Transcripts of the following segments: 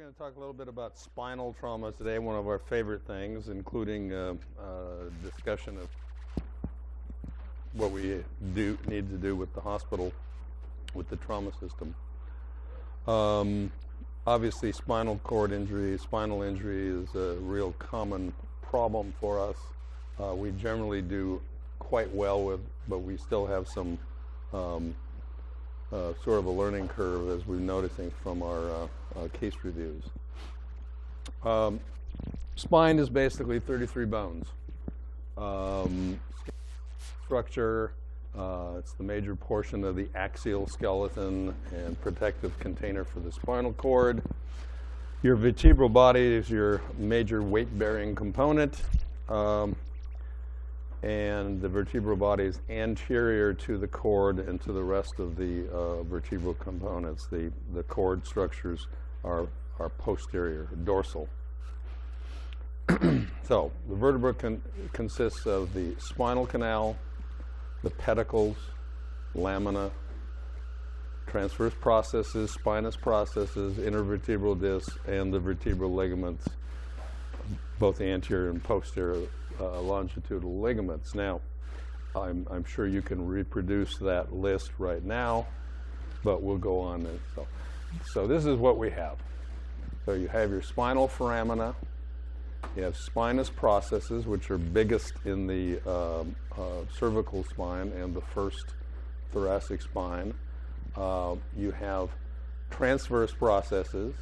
going to talk a little bit about spinal trauma today, one of our favorite things, including discussion of what we need to do with the hospital, with the trauma system. Obviously, spinal cord injury, spinal injury is a real common problem for us. We generally do quite well with, but we still have some sort of a learning curve, as we're noticing from our case reviews. Spine is basically 33 bones. Structure, it's the major portion of the axial skeleton and protective container for the spinal cord. Your vertebral body is your major weight-bearing component. And the vertebral body is anterior to the cord and to the rest of the vertebral components. The cord structures are posterior, dorsal. So the vertebra consists of the spinal canal, the pedicles, lamina, transverse processes, spinous processes, intervertebral discs, and the vertebral ligaments, both the anterior and posterior longitudinal ligaments. Now, I'm sure you can reproduce that list right now, but we'll go on. So this is what we have. So you have your spinal foramina. You have spinous processes, which are biggest in the cervical spine and the first thoracic spine. You have transverse processes.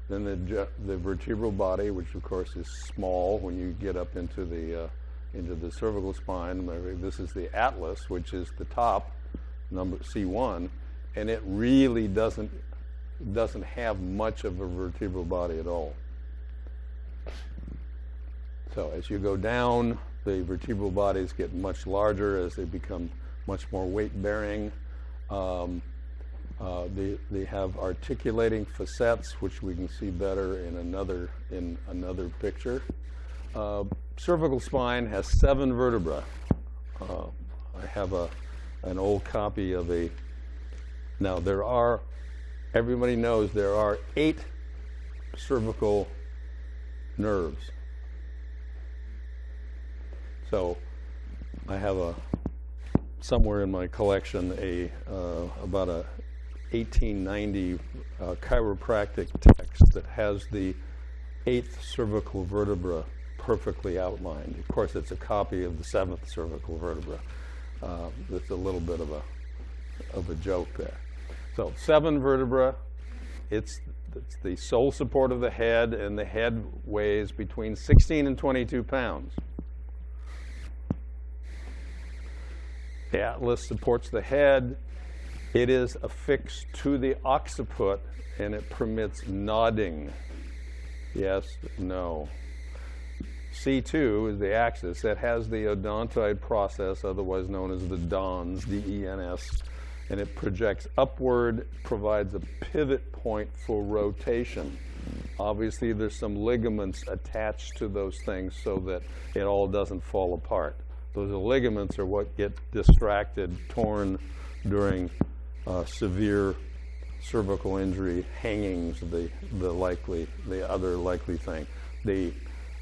Then the vertebral body, which of course is small when you get up into the cervical spine. This is the atlas, which is the top, number C1, and it really doesn't have much of a vertebral body at all. So as you go down, the vertebral bodies get much larger as they become much more weight-bearing. They have articulating facets, which we can see better in another picture. Cervical spine has 7 vertebrae. I have an old copy of a. Now everybody knows there are 8 cervical nerves. So I have somewhere in my collection about a 1890 chiropractic text that has the 8th cervical vertebra perfectly outlined. Of course, it's a copy of the 7th cervical vertebra. That's a little bit of a joke there. So 7 vertebra. It's the sole support of the head, and the head weighs between 16 and 22 pounds. The atlas supports the head. It is affixed to the occiput, and it permits nodding. Yes, no. C2 is the axis that has the odontoid process, otherwise known as the DENS, D-E-N-S, and it projects upward, provides a pivot point for rotation. Obviously, there's some ligaments attached to those things so that it all doesn't fall apart. Those ligaments are what get distracted, torn during severe cervical injury, hangings, the other likely thing. The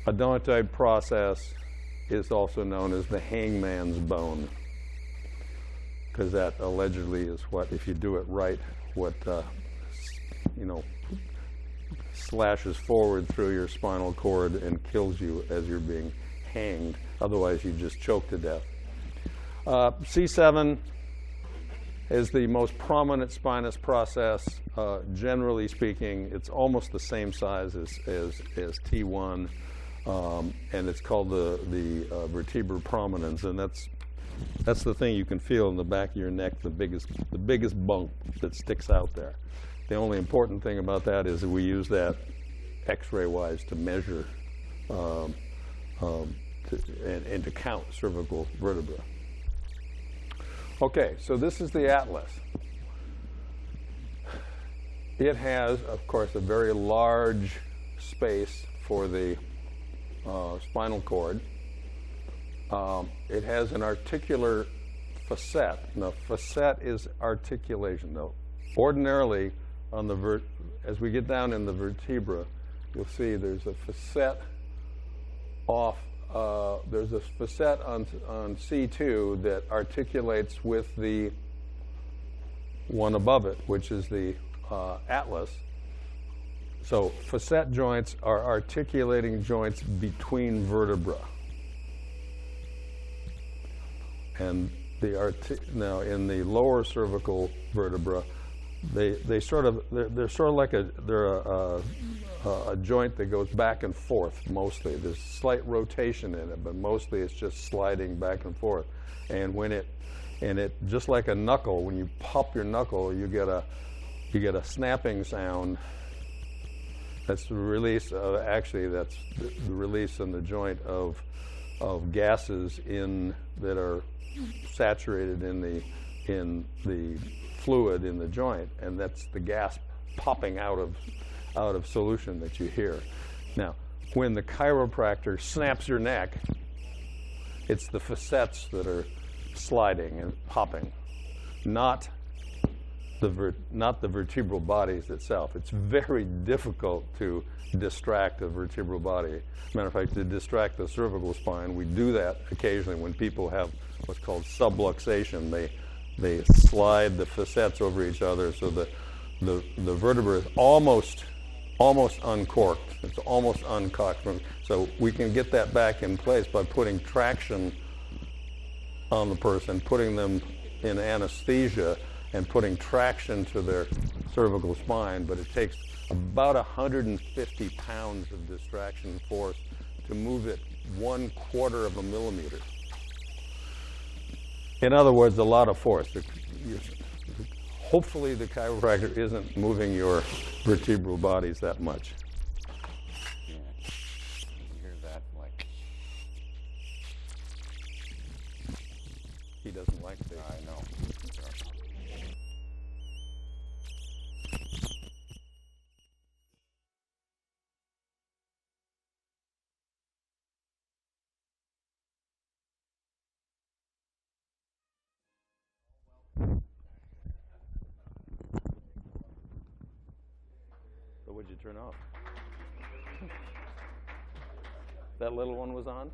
odontoid process is also known as the hangman's bone, because that allegedly is what, if you do it right, what slashes forward through your spinal cord and kills you as you're being hanged. Otherwise, you just choke to death. C7 is the most prominent spinous process. Generally speaking, it's almost the same size as T1, and it's called the vertebral prominence, and that's the thing you can feel in the back of your neck, the biggest bump that sticks out there. The only important thing about that is that we use that X-ray wise to measure and to count cervical vertebra. Okay, so this is the atlas. It has, of course, a very large space for the spinal cord. It has an articular facet. Now, facet is articulation. Now, ordinarily, on the as we get down in the vertebra, you'll see there's a facet off. There's a facet on C2 that articulates with the one above it, which is the atlas. So facet joints are articulating joints between vertebra. And now in the lower cervical vertebra, they're sort of like a joint that goes back and forth mostly. There's slight rotation in it, but mostly it's just sliding back and forth. And when it just like a knuckle, when you pop your knuckle, you get a snapping sound. That's the release of, actually that's the release in the joint of gases that are saturated in the fluid in the joint, and that's the gas popping out of solution that you hear. Now, when the chiropractor snaps your neck, it's the facets that are sliding and popping, not the vertebral bodies itself. It's very difficult to distract a vertebral body. Matter of fact, to distract the cervical spine, we do that occasionally when people have what's called subluxation. They slide the facets over each other so that the vertebra is almost uncorked. It's almost uncocked. So we can get that back in place by putting traction on the person, putting them in anesthesia, and putting traction to their cervical spine. But it takes about 150 pounds of distraction force to move it 1/4 of a millimeter. In other words, a lot of force. Hopefully the chiropractor isn't moving your vertebral bodies that much. Yeah, you hear that, like... He doesn't like this. I know. So what'd you turn off? That little one was on?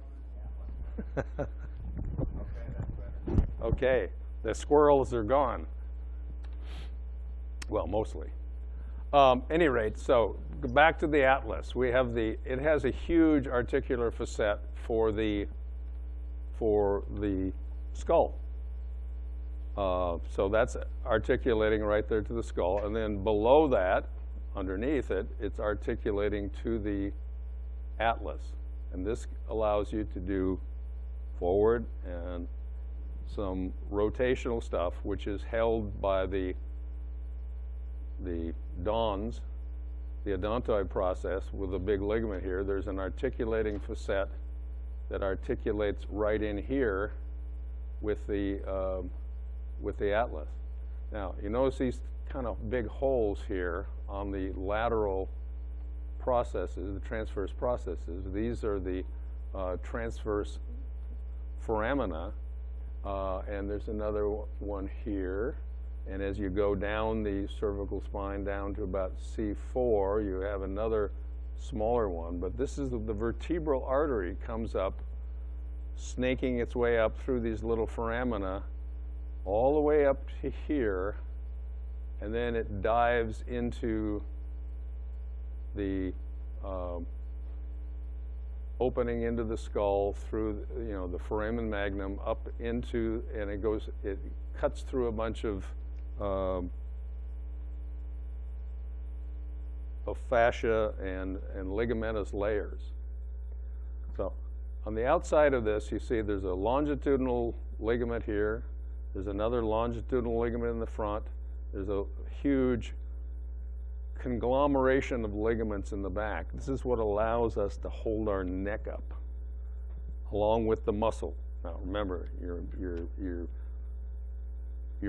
Okay, the squirrels are gone. Well, mostly. Any rate, so back to the atlas. We have it has a huge articular facet for the skull. So that's articulating right there to the skull, and then below that, underneath it, it's articulating to the atlas. And this allows you to do forward and some rotational stuff, which is held by the DONS, the odontoid process, with a big ligament here. There's an articulating facet that articulates right in here with the atlas. Now, you notice these kind of big holes here on the lateral processes, the transverse processes. These are the transverse foramina, and there's another one here. And as you go down the cervical spine down to about C4, you have another smaller one. But this is the vertebral artery comes up, snaking its way up through these little foramina, all the way up to here, and then it dives into the opening into the skull through the foramen magnum up into, and it cuts through a bunch of fascia and ligamentous layers. So on the outside of this, you see there's a longitudinal ligament here. There's another longitudinal ligament in the front. There's a huge conglomeration of ligaments in the back. This is what allows us to hold our neck up, along with the muscle. Now remember, your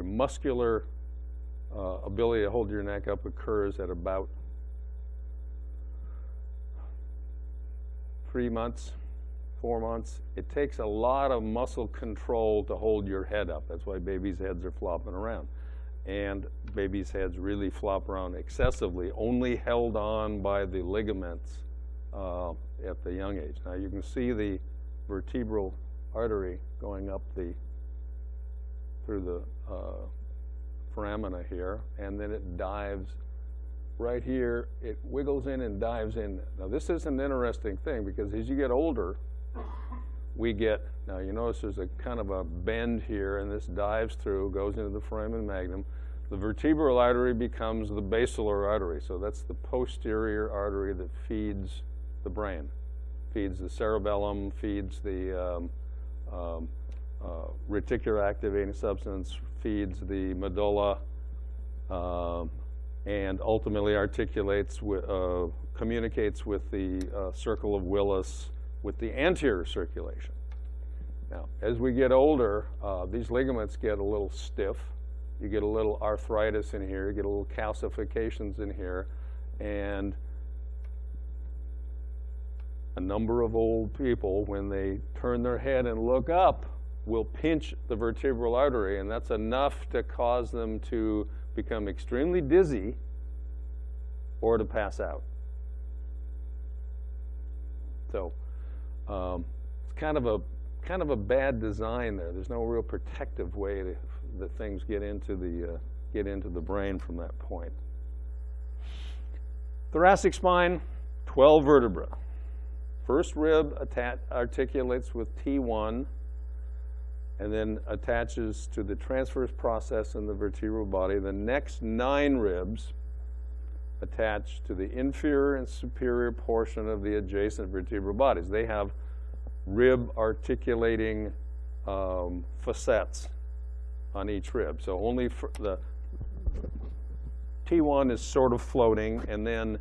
muscular ability to hold your neck up occurs at about 3 months, 4 months. It takes a lot of muscle control to hold your head up. That's why babies' heads are flopping around. and babies' heads really flop around excessively, only held on by the ligaments at the young age. Now you can see the vertebral artery going up through the foramina here, and then it dives right here. It wiggles in and dives in. Now this is an interesting thing, because as you get older, we get, now you notice there's a kind of a bend here, and this dives through, goes into the foramen magnum. The vertebral artery becomes the basilar artery, so that's the posterior artery that feeds the brain, feeds the cerebellum, feeds the reticular activating substance, feeds the medulla, and ultimately articulates with, communicates with the circle of Willis, with the anterior circulation. Now, as we get older, these ligaments get a little stiff. You get a little arthritis in here, you get a little calcifications in here, and a number of old people, when they turn their head and look up, will pinch the vertebral artery, and that's enough to cause them to become extremely dizzy or to pass out. So it's kind of a bad design there. There's no real protective way that things get into the brain from that point. Thoracic spine, 12 vertebrae. First rib articulates with T1 and then attaches to the transverse process in the vertebral body. The next 9 ribs attach to the inferior and superior portion of the adjacent vertebral bodies. They have rib articulating facets on each rib. So only for the T1 is sort of floating, and then,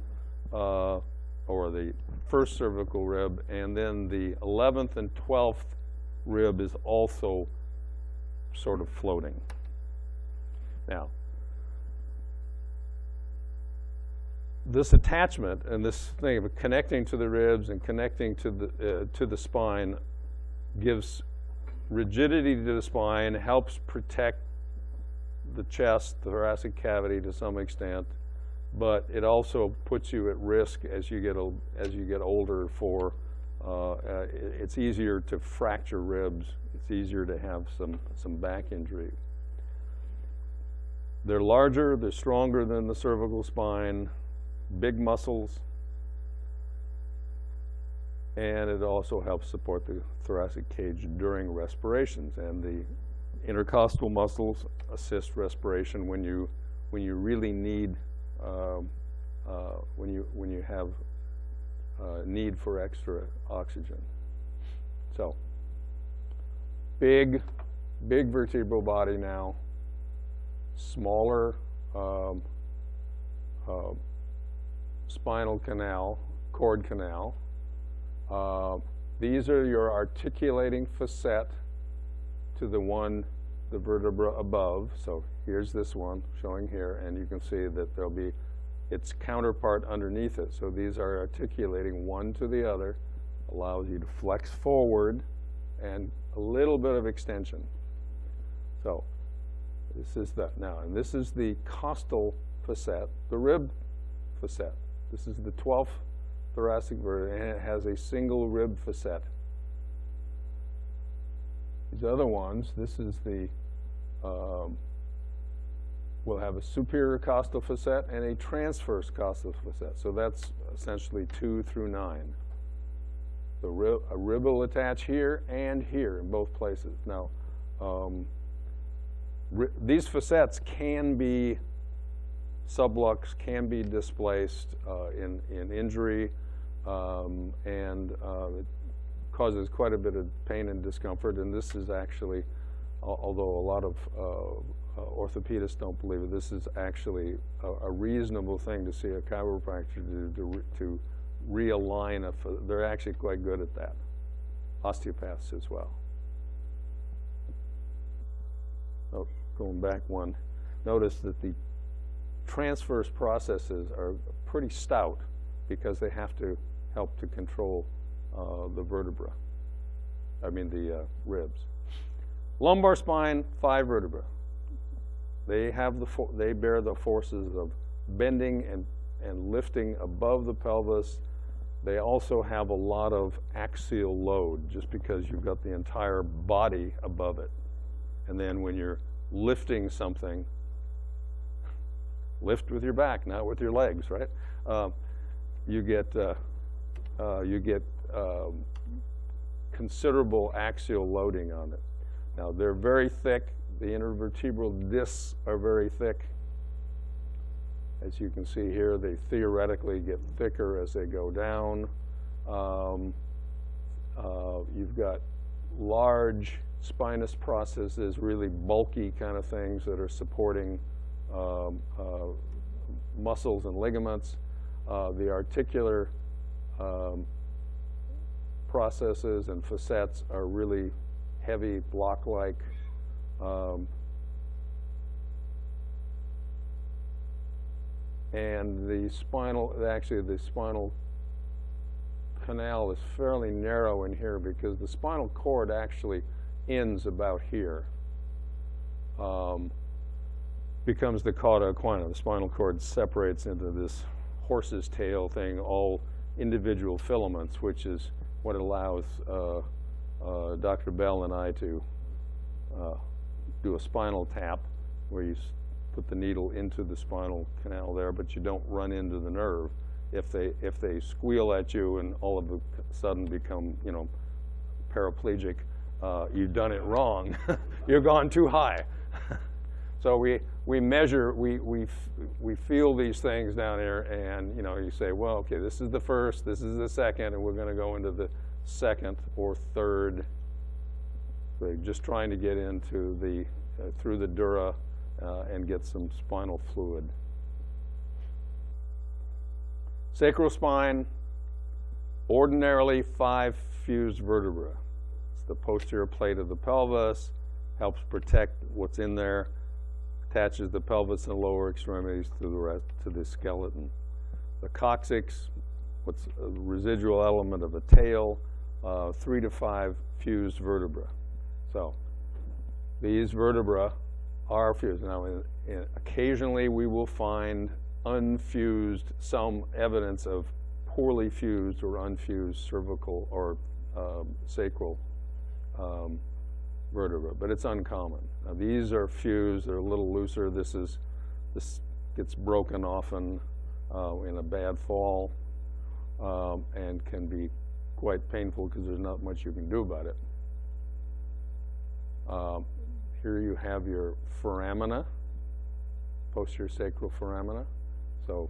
or the first cervical rib, and then the 11th and 12th rib is also sort of floating. Now, this attachment and this thing of connecting to the ribs and connecting to the spine gives rigidity to the spine, helps protect the chest, the thoracic cavity to some extent, but it also puts you at risk as you get older. For it's easier to fracture ribs. It's easier to have some back injury. They're larger. They're stronger than the cervical spine. Big muscles, and it also helps support the thoracic cage during respirations. And the intercostal muscles assist respiration when you really need when you have need for extra oxygen. So big vertebral body now, smaller spinal canal, cord canal. These are your articulating facet to the vertebra above. So here's this one showing here, and you can see that there'll be its counterpart underneath it. So these are articulating one to the other, allows you to flex forward and a little bit of extension. So this is and this is the costal facet, the rib facet. This is the 12th thoracic vertebra, and it has a single rib facet. These other ones, this is the, will have a superior costal facet and a transverse costal facet. So that's essentially 2 through 9. A rib will attach here and here in both places. Now, these facets can be sublux, can be displaced in injury, and it causes quite a bit of pain and discomfort. And this is actually, although a lot of orthopedists don't believe it, this is actually a reasonable thing to see a chiropractor do to realign they're actually quite good at that. Osteopaths as well. Oh, going back one, notice that the transverse processes are pretty stout because they have to help to control the vertebra. I mean the ribs. Lumbar spine, 5 vertebrae. They have they bear the forces of bending and lifting above the pelvis. They also have a lot of axial load just because you've got the entire body above it. And then when you're lifting something, lift with your back, not with your legs, right? You get considerable axial loading on it. Now they're very thick. The intervertebral discs are very thick. As you can see here, they theoretically get thicker as they go down. You've got large spinous processes, really bulky kind of things that are supporting muscles and ligaments. The articular processes and facets are really heavy, block-like. And the spinal canal is fairly narrow in here because the spinal cord actually ends about here. Becomes the cauda equina. The spinal cord separates into this horse's tail thing, all individual filaments, which is what allows Dr. Bell and I to do a spinal tap where you put the needle into the spinal canal there, but you don't run into the nerve. If they squeal at you and all of a sudden become, you know, paraplegic, you've done it wrong. You've gone too high. So we measure, we feel these things down here, and you know, you say, well, okay, this is the first, this is the second, and we're going to go into the second or third. So just trying to get into the through the dura and get some spinal fluid. Sacral spine, ordinarily 5 fused vertebrae. It's the posterior plate of the pelvis, helps protect what's in there, attaches the pelvis and lower extremities to the skeleton. The coccyx, what's a residual element of a tail, 3 to 5 fused vertebrae. So these vertebrae are fused. Now, occasionally we will find unfused, some evidence of poorly fused or unfused cervical or sacral vertebra, but it's uncommon. Now, these are fused, they're a little looser. This gets broken often in a bad fall and can be quite painful because there's not much you can do about it. Here you have your foramina, posterior sacral foramina, so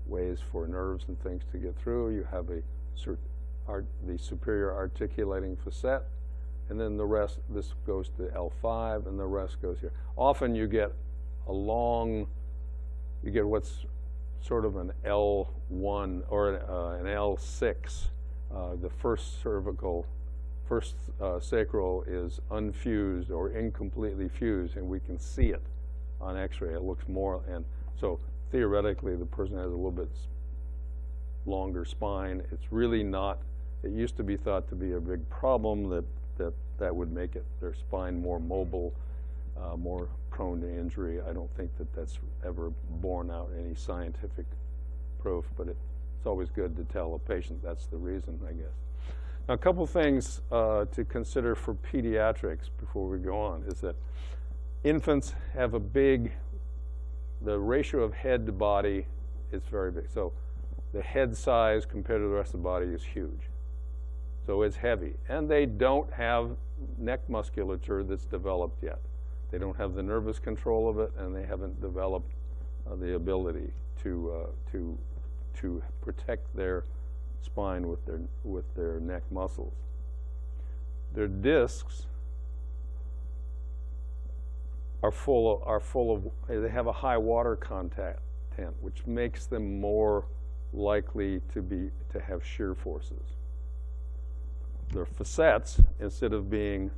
ways for nerves and things to get through. You have the superior articulating facet, and then the rest, this goes to L5, and the rest goes here. Often you get you get what's sort of an L1 or an L6. The first sacral is unfused or incompletely fused, and we can see it on X-ray. It looks more, and so theoretically the person has a little bit longer spine. It's really not. It used to be thought to be a big problem that would make their spine more mobile, more prone to injury. I don't think that's ever borne out any scientific proof, but it's always good to tell a patient that's the reason, I guess. Now, a couple things to consider for pediatrics before we go on is that infants have the ratio of head to body is very big. So the head size compared to the rest of the body is huge. So it's heavy. And they don't have neck musculature that's developed yet. They don't have the nervous control of it, and they haven't developed the ability to protect their spine with their neck muscles. Their discs are full of they have a high water content, which makes them more likely to have shear forces. Their facets, instead of being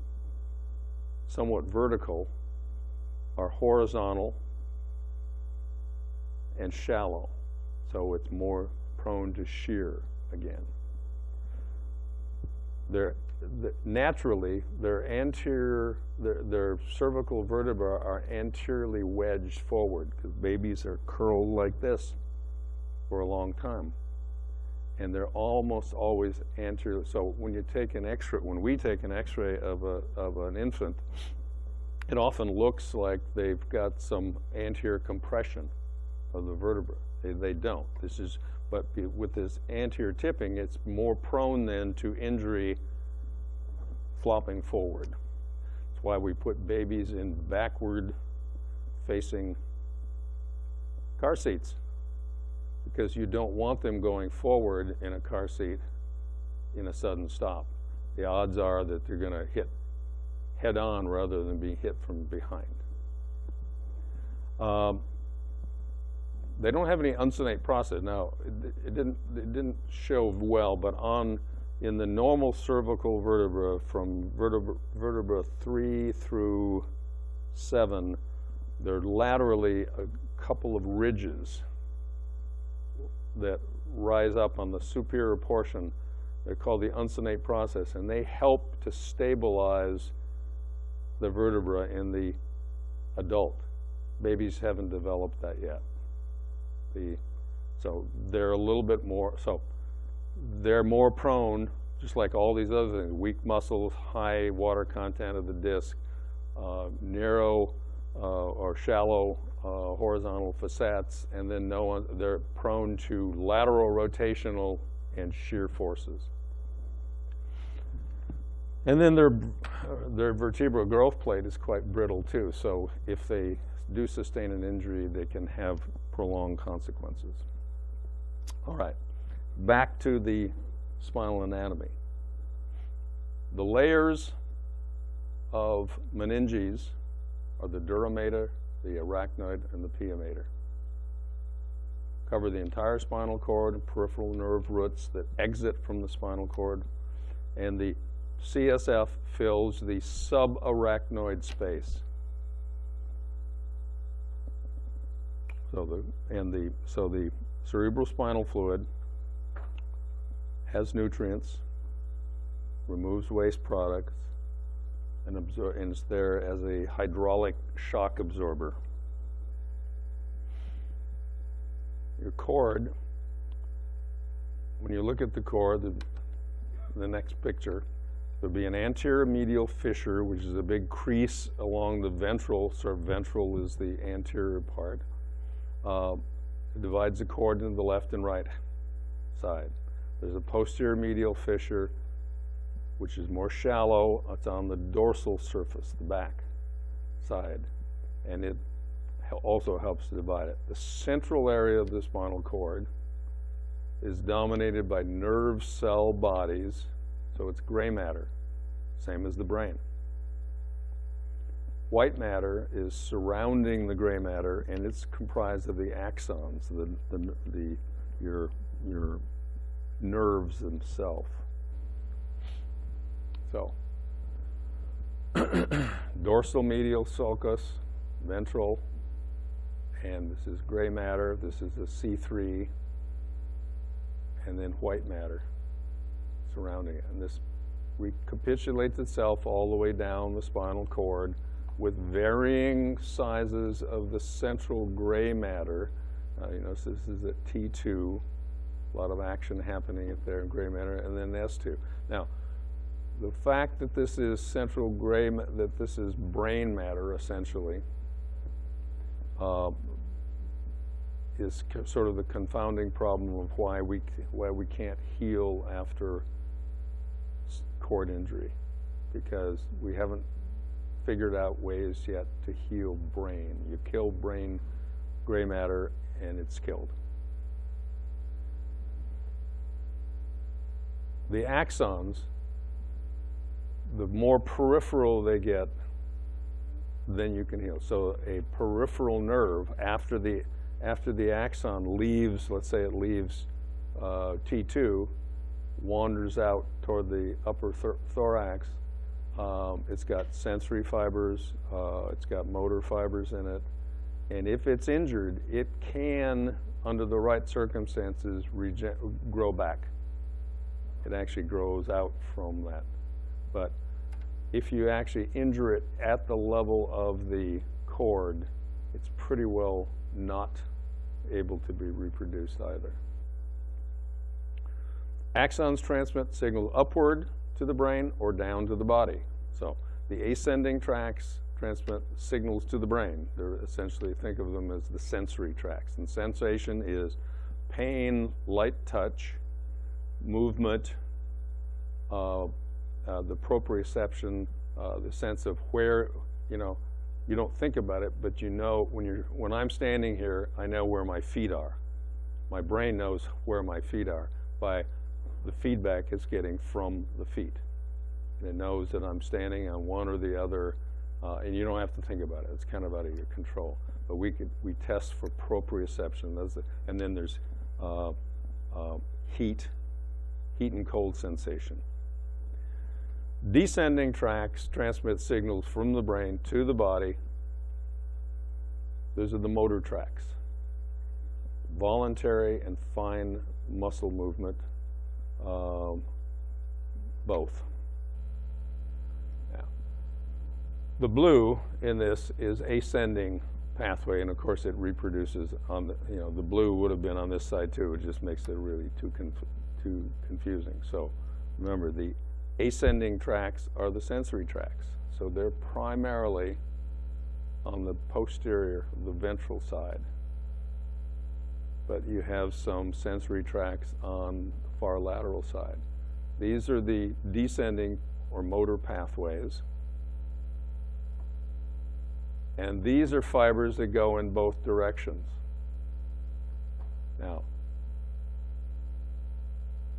somewhat vertical, are horizontal and shallow, so it's more prone to shear again. Their naturally, their cervical vertebrae are anteriorly wedged forward, because babies are curled like this for a long time. And they're almost always anterior. So when you take an X-ray, when we take an X-ray of an infant, it often looks like they've got some anterior compression of the vertebra. They don't. But with this anterior tipping, it's more prone then to injury flopping forward. That's why we put babies in backward facing car seats, because you don't want them going forward in a car seat in a sudden stop. The odds are that they're going to hit head on rather than being hit from behind. They don't have any uncinate process. Now, it didn't show well, but in the normal cervical vertebra, from vertebra 3 through 7, there are laterally a couple of ridges that rise up on the superior portion. They're called the uncinate process, and they help to stabilize the vertebra in the adult. Babies haven't developed that yet. So they're a little bit more, so they're more prone, just like all these other things, weak muscles, high water content of the disc, narrow or shallow horizontal facets, and then they're prone to lateral rotational and shear forces. And then their vertebral growth plate is quite brittle too, so if they do sustain an injury, they can have prolonged consequences. All right, back to the spinal anatomy. The layers of meninges are the dura mater, the arachnoid, and the pia mater. Cover the entire spinal cord, peripheral nerve roots that exit from the spinal cord, and the CSF fills the subarachnoid space. So the cerebrospinal fluid has nutrients, removes waste products, and is there as a hydraulic shock absorber. Your cord, when you look at the cord, the next picture, there'll be an anterior medial fissure, which is a big crease along the ventral. So ventral is the anterior part. It divides the cord into the left and right side. There's a posterior medial fissure, which is more shallow. It's on the dorsal surface, the back side, and it also helps to divide it. The central area of the spinal cord is dominated by nerve cell bodies, so it's gray matter, same as the brain. White matter is surrounding the gray matter, and it's comprised of the axons, your nerves themselves. So, dorsal medial sulcus, ventral, and this is gray matter, this is a C3, and then white matter surrounding it. And this recapitulates itself all the way down the spinal cord with varying sizes of the central gray matter. You notice this is at T2, a lot of action happening at there in gray matter, and then S2. Now, the fact that this is central gray, that this is brain matter essentially, is sort of the confounding problem of why we can't heal after cord injury, because we haven't figured out ways yet to heal brain. You kill brain gray matter and it's killed. The axons, the more peripheral they get, then you can heal. So a peripheral nerve, after the axon leaves, let's say it leaves T2, wanders out toward the upper thorax, it's got sensory fibers, it's got motor fibers in it, and if it's injured, it can, under the right circumstances, grow back. It actually grows out from that. But if you actually injure it at the level of the cord, it's pretty well not able to be reproduced either. Axons transmit signal upward to the brain or down to the body. So the ascending tracts transmit signals to the brain. They're essentially, think of them as the sensory tracts. And sensation is pain, light touch, movement, the proprioception, the sense of where, you don't think about it, but you know when I'm standing here, I know where my feet are. My brain knows where my feet are by the feedback it's getting from the feet. And it knows that I'm standing on one or the other, and you don't have to think about it. It's kind of out of your control. But we test for proprioception, and then there's heat and cold sensation. Descending tracts transmit signals from the brain to the body. Those are the motor tracts. Voluntary and fine muscle movement, both. Now, the blue in this is ascending pathway, and of course it reproduces on the blue would have been on this side too. It just makes it really too confusing. So remember, the ascending tracts are the sensory tracts. So they're primarily on the posterior, the ventral side. But you have some sensory tracts on the far lateral side. These are the descending or motor pathways. And these are fibers that go in both directions. Now,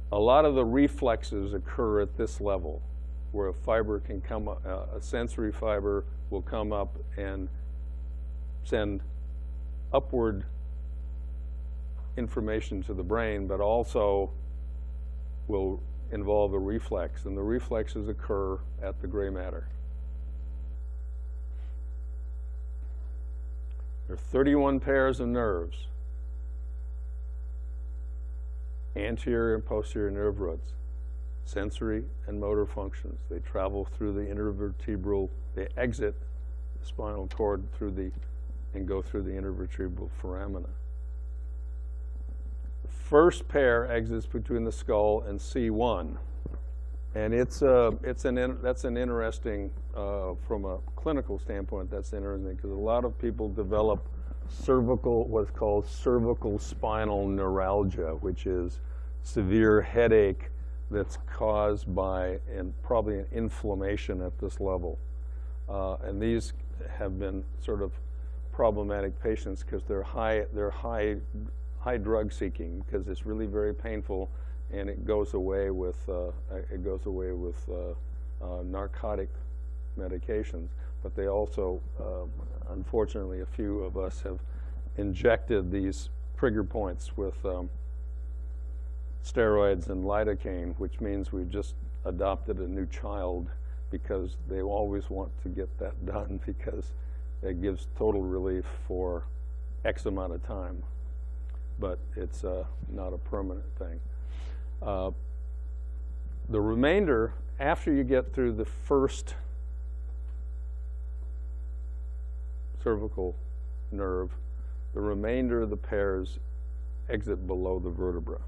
a lot of the reflexes occur at this level, where a fiber can come, a sensory fiber will come up and send upward information to the brain, but also will involve a reflex, and the reflexes occur at the gray matter. There are 31 pairs of nerves, anterior and posterior nerve roots, sensory and motor functions. They travel through the intervertebral, they exit the spinal cord and go through the intervertebral foramina. The first pair exits between the skull and C1. And that's an interesting, from a clinical standpoint, that's interesting because a lot of people develop what's called cervical spinal neuralgia, which is severe headache that's caused by probably an inflammation at this level. And these have been sort of problematic patients because they're high drug seeking because it's really very painful, and it goes away with narcotic medications. But they also, unfortunately, a few of us have injected these trigger points with steroids and lidocaine, which means we've just adopted a new child because they always want to get that done because it gives total relief for X amount of time. But it's not a permanent thing. The remainder, after you get through the first cervical nerve, the remainder of the pairs exit below the vertebra.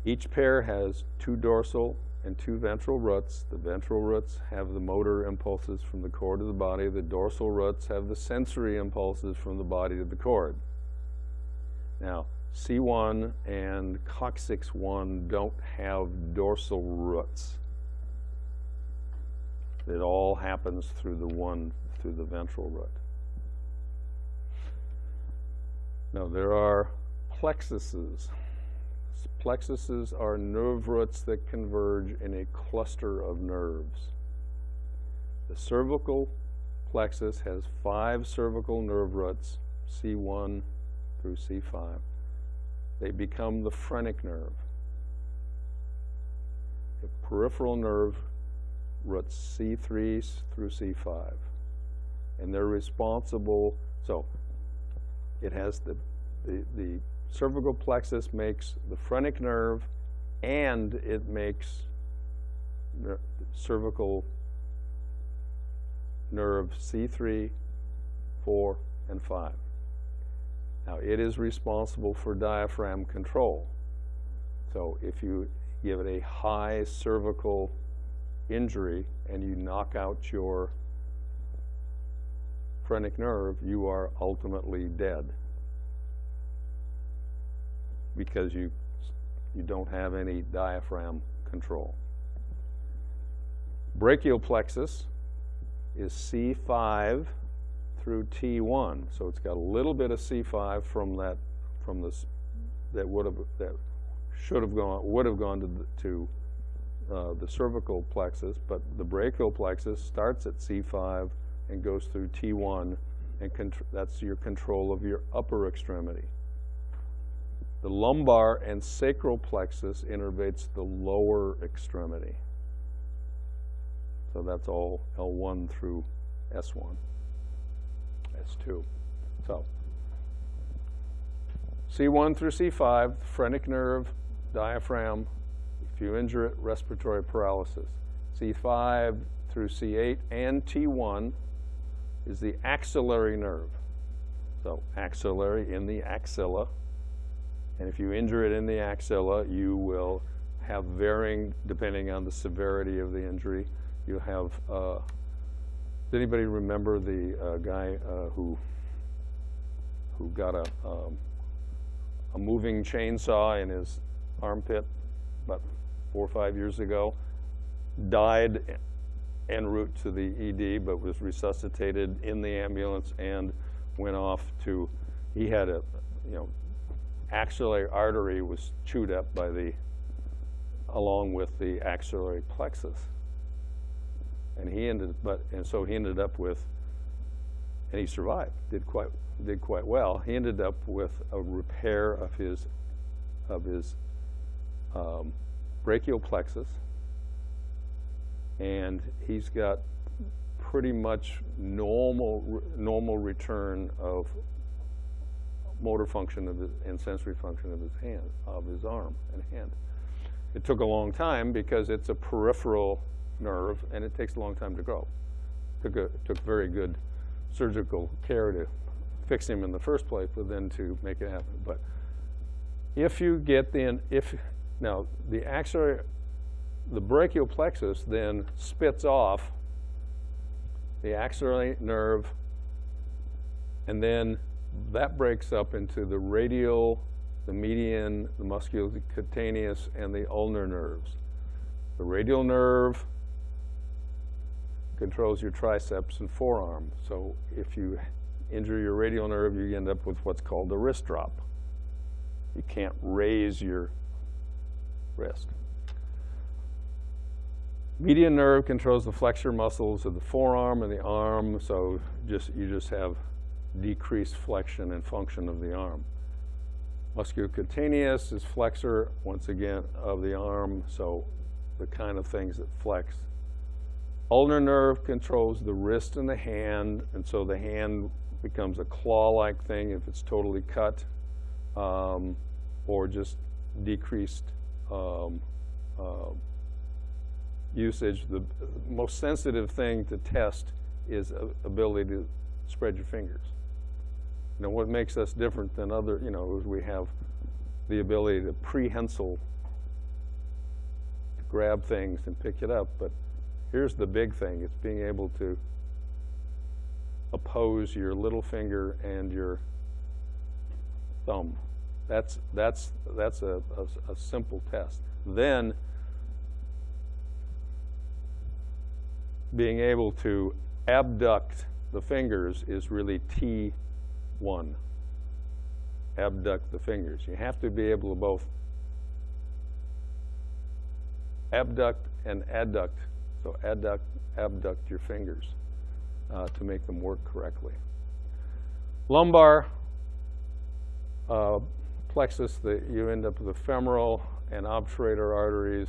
Each pair has 2 dorsal and 2 ventral roots. The ventral roots have the motor impulses from the cord to the body. The dorsal roots have the sensory impulses from the body to the cord. Now, C1 and coccyx1 don't have dorsal roots. It all happens through the ventral root. Now, there are plexuses. Plexuses are nerve roots that converge in a cluster of nerves. The cervical plexus has 5 cervical nerve roots, C1 through C5. They become the phrenic nerve. The peripheral nerve roots C3 through C5. And they're responsible, so it has the cervical plexus makes the phrenic nerve, and it makes cervical nerve C3, 4, and 5. Now, it is responsible for diaphragm control. So if you give it a high cervical injury and you knock out your phrenic nerve, you are ultimately dead because you don't have any diaphragm control. Brachial plexus is C5 through T1, so it's got a little bit of C5 that would have gone to the cervical plexus, but the brachial plexus starts at C5 and goes through T1, and that's your control of your upper extremity. The lumbar and sacral plexus innervates the lower extremity. So that's all L1 through S1, S2. So C1 through C5, phrenic nerve, diaphragm. If you injure it, respiratory paralysis. C5 through C8 and T1 is the axillary nerve. So axillary in the axilla. And if you injure it in the axilla, you will have varying, depending on the severity of the injury, you have, does anybody remember the guy who got a moving chainsaw in his armpit about 4 or 5 years ago? Died en route to the ED, but was resuscitated in the ambulance and went off to, he had a, axillary artery was chewed up by along with the axillary plexus. And so he ended up with, and he survived, did quite well. He ended up with a repair of his brachial plexus, and he's got pretty much normal return of motor function and sensory function of his hand, of his arm and hand. It took a long time because it's a peripheral nerve and it takes a long time to grow. Took very good surgical care to fix him in the first place, but then to make it happen. But if you get now the brachial plexus then spits off the axillary nerve, and then that breaks up into the radial, the median, the musculocutaneous, and the ulnar nerves. The radial nerve controls your triceps and forearm. So if you injure your radial nerve, you end up with what's called a wrist drop. You can't raise your wrist. Median nerve controls the flexor muscles of the forearm and the arm, so you just have decreased flexion and function of the arm. Musculocutaneous is flexor, once again, of the arm, so the kind of things that flex. Ulnar nerve controls the wrist and the hand, and so the hand becomes a claw-like thing if it's totally cut, or just decreased usage. The most sensitive thing to test is ability to spread your fingers. What makes us different than other, is we have the ability to prehensile, to grab things and pick it up. But here's the big thing: it's being able to oppose your little finger and your thumb. That's a simple test. Then being able to abduct the fingers is really T1. Abduct the fingers. You have to be able to both abduct and adduct. So abduct your fingers to make them work correctly. Lumbar plexus, you end up with the femoral and obturator arteries,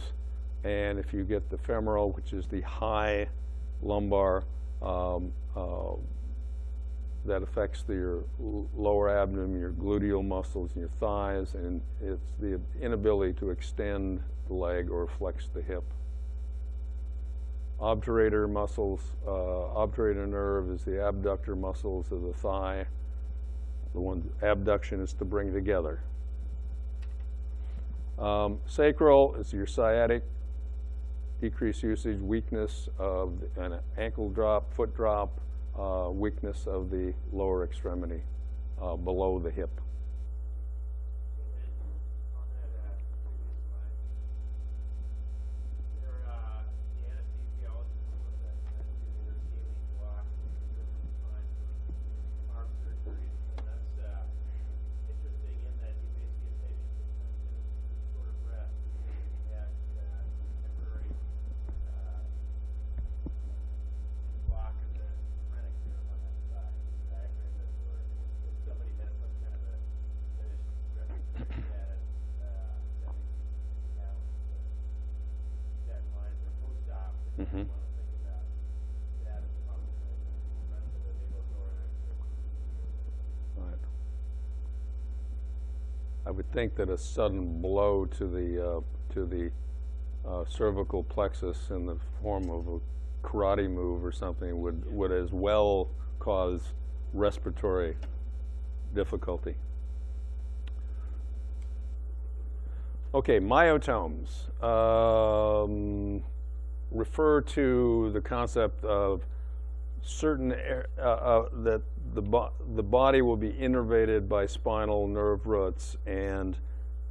and if you get the femoral, which is the high lumbar, that affects your lower abdomen, your gluteal muscles, and your thighs, and it's the inability to extend the leg or flex the hip. Obturator muscles, obturator nerve is the abductor muscles of the thigh. The one abduction is to bring together. Sacral is your sciatic, decreased usage, weakness of an ankle drop, foot drop, weakness of the lower extremity below the hip. Mm-hmm. Right. I would think that a sudden blow to the cervical plexus in the form of a karate move or something would as well cause respiratory difficulty. Okay, myotomes refer to the concept of certain that the body will be innervated by spinal nerve roots, and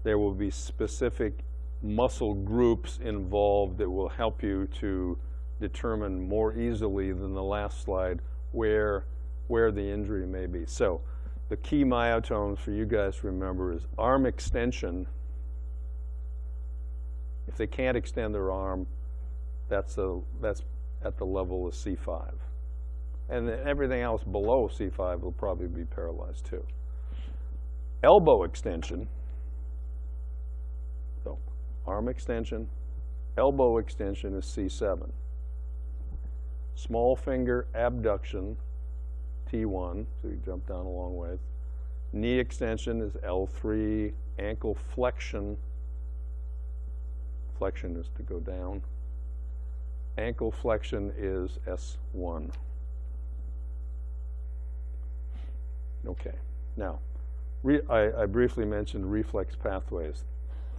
there will be specific muscle groups involved that will help you to determine more easily than the last slide where the injury may be. So the key myotomes for you guys to remember is arm extension. If they can't extend their arm, that's at the level of C5. And then everything else below C5 will probably be paralyzed too. Elbow extension, so arm extension, elbow extension is C7. Small finger abduction, T1, so you jump down a long ways. Knee extension is L3. Ankle flexion, flexion is to go down. Ankle flexion is S1. Okay, now, I briefly mentioned reflex pathways.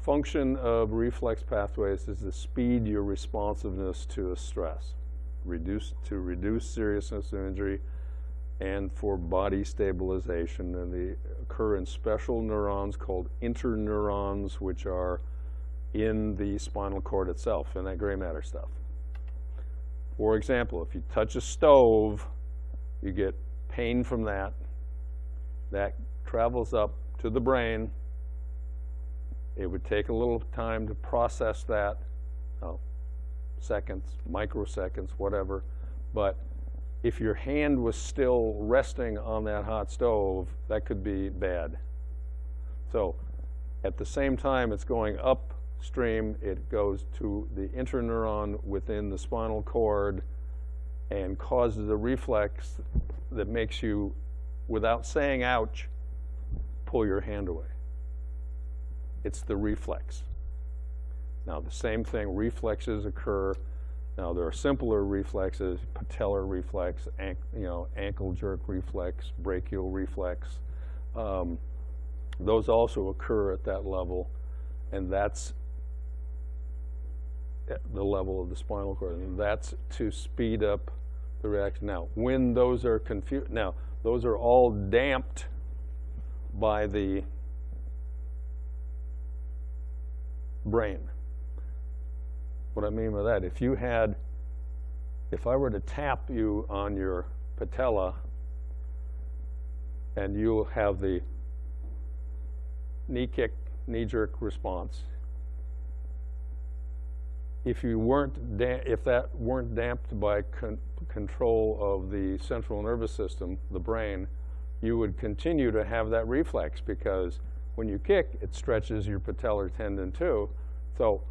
Function of reflex pathways is to speed your responsiveness to a stress, to reduce seriousness of injury, and for body stabilization. And they occur in special neurons called interneurons, which are in the spinal cord itself, in that gray matter stuff. For example, if you touch a stove, you get pain from that. That travels up to the brain. It would take a little time to process that, seconds, microseconds, whatever. But if your hand was still resting on that hot stove, that could be bad. So at the same time it's going upstream, it goes to the interneuron within the spinal cord and causes a reflex that makes you, without saying ouch, pull your hand away. It's the reflex. Now the same thing, reflexes occur. Now there are simpler reflexes, patellar reflex, ankle jerk reflex, brachial reflex. Those also occur at that level, and that's at the level of the spinal cord, and that's to speed up the reaction. Now, when those are confused, now those are all damped by the brain. What I mean by that, if I were to tap you on your patella and you'll have the knee kick, knee jerk response, if that weren't damped by control of the central nervous system, the brain, you would continue to have that reflex, because when you kick, it stretches your patellar tendon too. So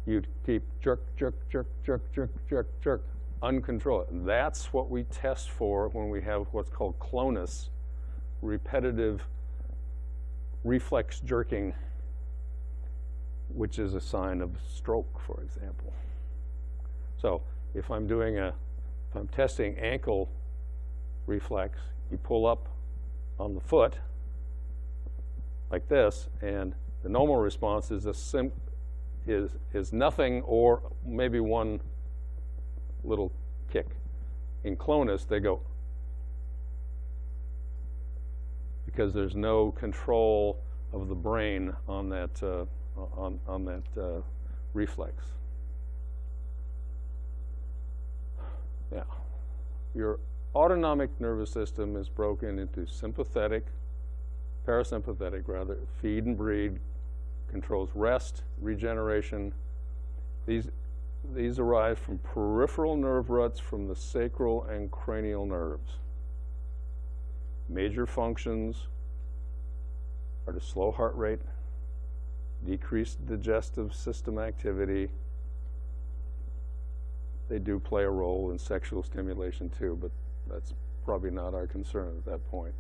you'd keep jerk, jerk, jerk, jerk, jerk, jerk, jerk, uncontrolled. And that's what we test for when we have what's called clonus, repetitive reflex jerking, which is a sign of stroke, for example. So if I'm testing ankle reflex, you pull up on the foot like this, and the normal response is is nothing or maybe one little kick. In clonus, they go, because there's no control of the brain on that reflex. Yeah, your autonomic nervous system is broken into sympathetic, parasympathetic rather, feed and breed, controls rest, regeneration. These arise from peripheral nerve roots from the sacral and cranial nerves. Major functions are to slow heart rate, decrease digestive system activity. They do play a role in sexual stimulation too, but that's probably not our concern at that point.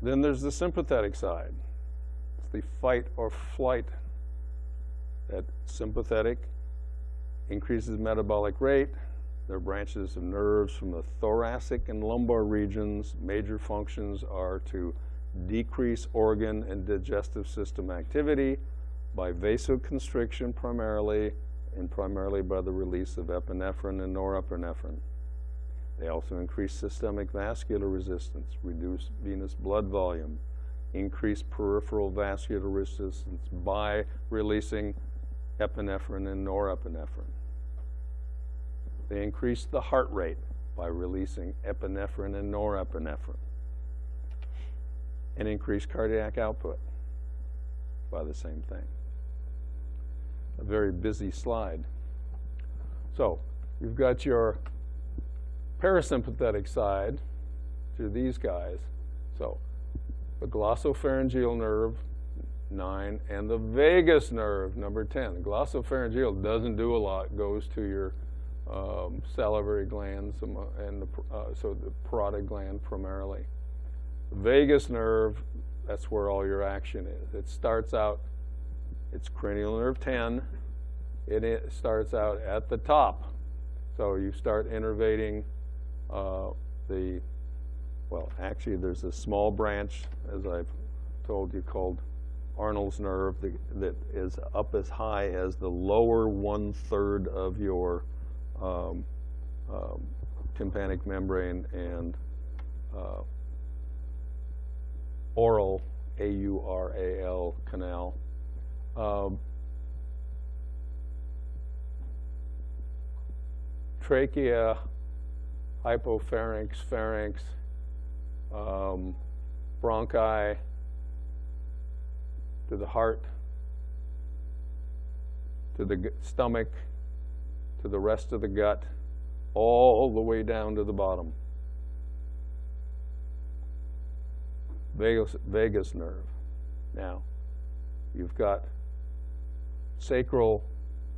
Then there's the sympathetic side. It's the fight or flight. That sympathetic increases metabolic rate. There are branches of nerves from the thoracic and lumbar regions. Major functions are to decrease organ and digestive system activity by vasoconstriction primarily, and primarily by the release of epinephrine and norepinephrine. They also increase systemic vascular resistance, reduce venous blood volume, increase peripheral vascular resistance by releasing epinephrine and norepinephrine. They increase the heart rate by releasing epinephrine and norepinephrine, and increase cardiac output by the same thing. A very busy slide. So you've got your parasympathetic side to these guys. So the glossopharyngeal nerve, 9, and the vagus nerve, number 10. The glossopharyngeal doesn't do a lot, goes to your salivary glands and so the parotid gland primarily. The vagus nerve, that's where all your action is. It starts out, it's cranial nerve 10. It starts out at the top. So you start innervating well, actually there's a small branch, as I've told you, called Arnold's nerve that is up as high as the lower 1/3 of your tympanic membrane and aural, A-U-R-A-L, canal. Trachea, hypopharynx, pharynx, bronchi, to the heart, to the stomach, to the rest of the gut, all the way down to the bottom. Vagus nerve. Now, you've got sacral,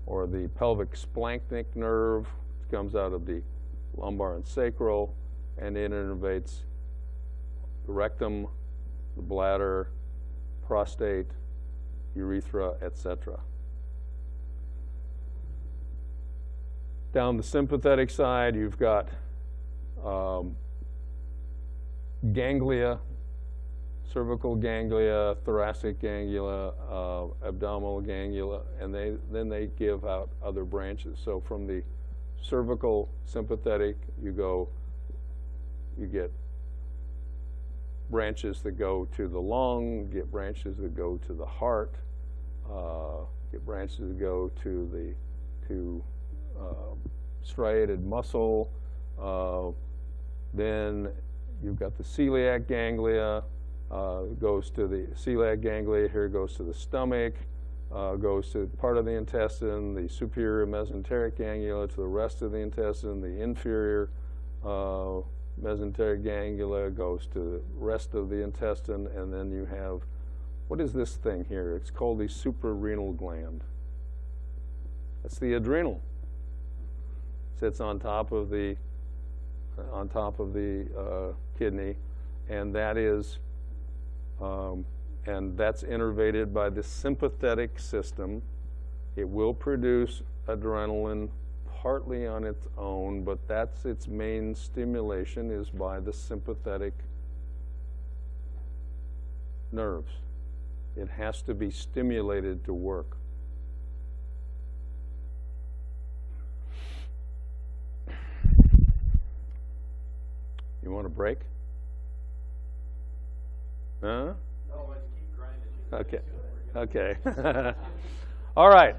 or the pelvic splanchnic nerve, which comes out of the lumbar and sacral, and it innervates the rectum, the bladder, prostate, urethra, etc. Down the sympathetic side, you've got ganglia, cervical ganglia, thoracic ganglia, abdominal ganglia, and then they give out other branches. So from the cervical sympathetic, you get branches that go to the lung, get branches that go to the heart, get branches that go to striated muscle. Then you've got the celiac ganglia, goes to the celiac ganglia, here goes to the stomach, goes to part of the intestine, the superior mesenteric ganglia to the rest of the intestine, the inferior mesenteric ganglia goes to the rest of the intestine, and then you have, what is this thing here? It's called the suprarenal gland. That's the adrenal. Sits on top of the kidney, and that is and that's innervated by the sympathetic system, It will produce adrenaline partly on its own, but that's its main stimulation is by the sympathetic nerves. It has to be stimulated to work. You want a break? Huh? No, let's keep grinding. Okay. All right.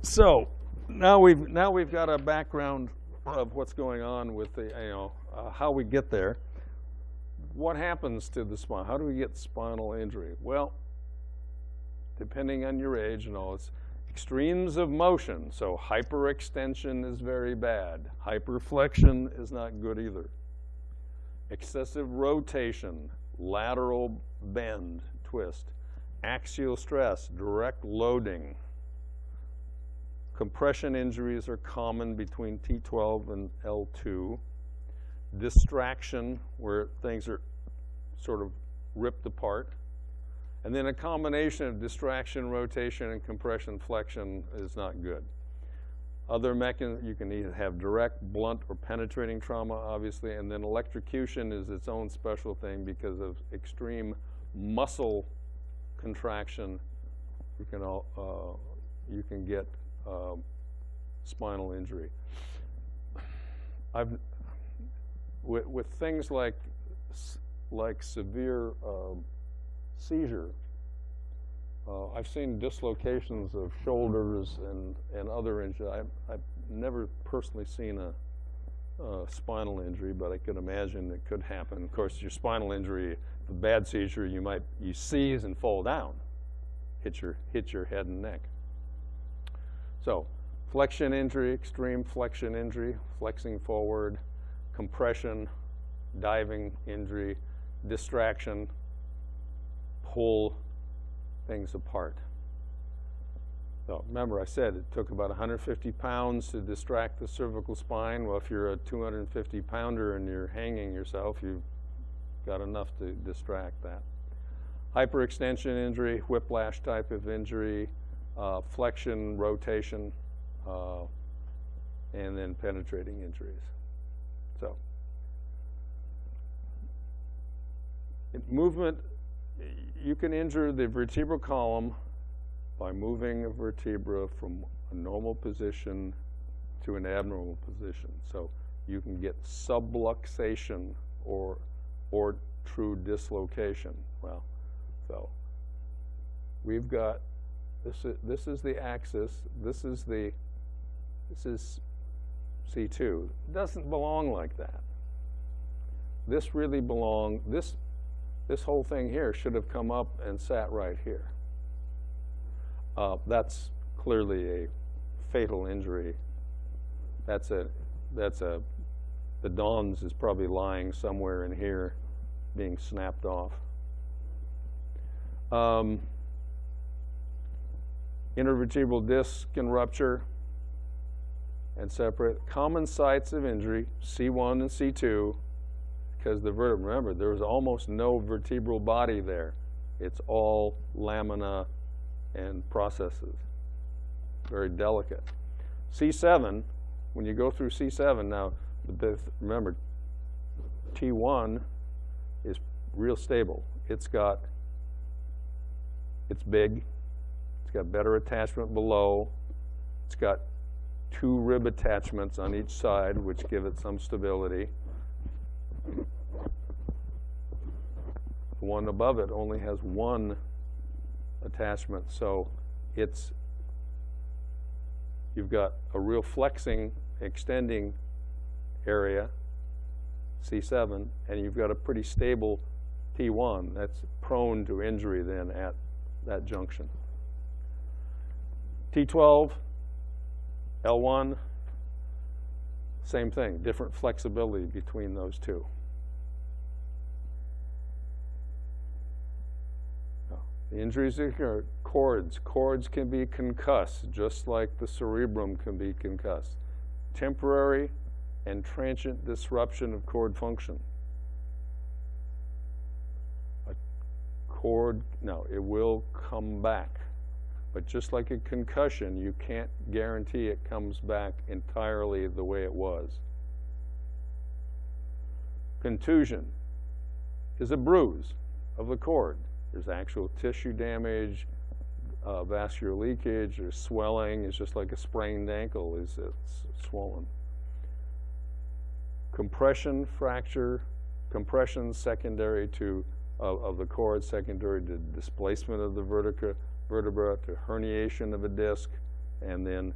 So now we've got a background of what's going on with the how we get there. What happens to the spine? How do we get spinal injury? Well, depending on your age and all, it's extremes of motion. So hyperextension is very bad. Hyperflexion is not good either. Excessive rotation, lateral bend, twist, axial stress, direct loading. Compression injuries are common between T12 and L2. Distraction, where things are sort of ripped apart. And then a combination of distraction, rotation, and compression flexion is not good. Other mechanisms, you can either have direct, blunt, or penetrating trauma, obviously, and then electrocution is its own special thing because of extreme muscle contraction. You can get spinal injury. With things like severe seizure, I've seen dislocations of shoulders and other injuries. I've never personally seen a spinal injury, but I could imagine it could happen. Of course, your spinal injury, the bad seizure, you seize and fall down, hit your head and neck. So, flexion injury, extreme flexion injury, flexing forward, compression, diving injury, distraction, pull things apart. So remember, I said it took about 150 pounds to distract the cervical spine. Well, if you're a 250 pounder and you're hanging yourself, you've got enough to distract that. Hyperextension injury, whiplash type of injury, flexion, rotation, and then penetrating injuries. So, movement, you can injure the vertebral column by moving a vertebra from a normal position to an abnormal position. So you can get subluxation or true dislocation. Well, so we've got this is the axis. This is C2. It doesn't belong like that. This really belonged. This whole thing here should have come up and sat right here. That's clearly a fatal injury. The Dons is probably lying somewhere in here, being snapped off. Intervertebral disc can rupture and separate. Common sites of injury, C1 and C2, because remember, there's almost no vertebral body there. It's all lamina and processes. Very delicate. C7, when you go through C7, now, remember, T1 is real stable. It's big. It's got better attachment below. It's got 2 rib attachments on each side, which give it some stability. The one above it only has 1 attachment, so you've got a real flexing, extending area, C7, and you've got a pretty stable T1 that's prone to injury then at that junction. T12, L1, same thing, different flexibility between those two. The injuries occur, cords. Cords can be concussed, just like the cerebrum can be concussed. Temporary and transient disruption of cord function. A cord, no, it will come back. But just like a concussion, you can't guarantee it comes back entirely the way it was. Contusion is a bruise of the cord. There's actual tissue damage, vascular leakage, there's swelling. It's just like a sprained ankle, it's swollen. Compression fracture, compression secondary to of the cord, secondary to displacement of the vertebra, to herniation of a disc, and then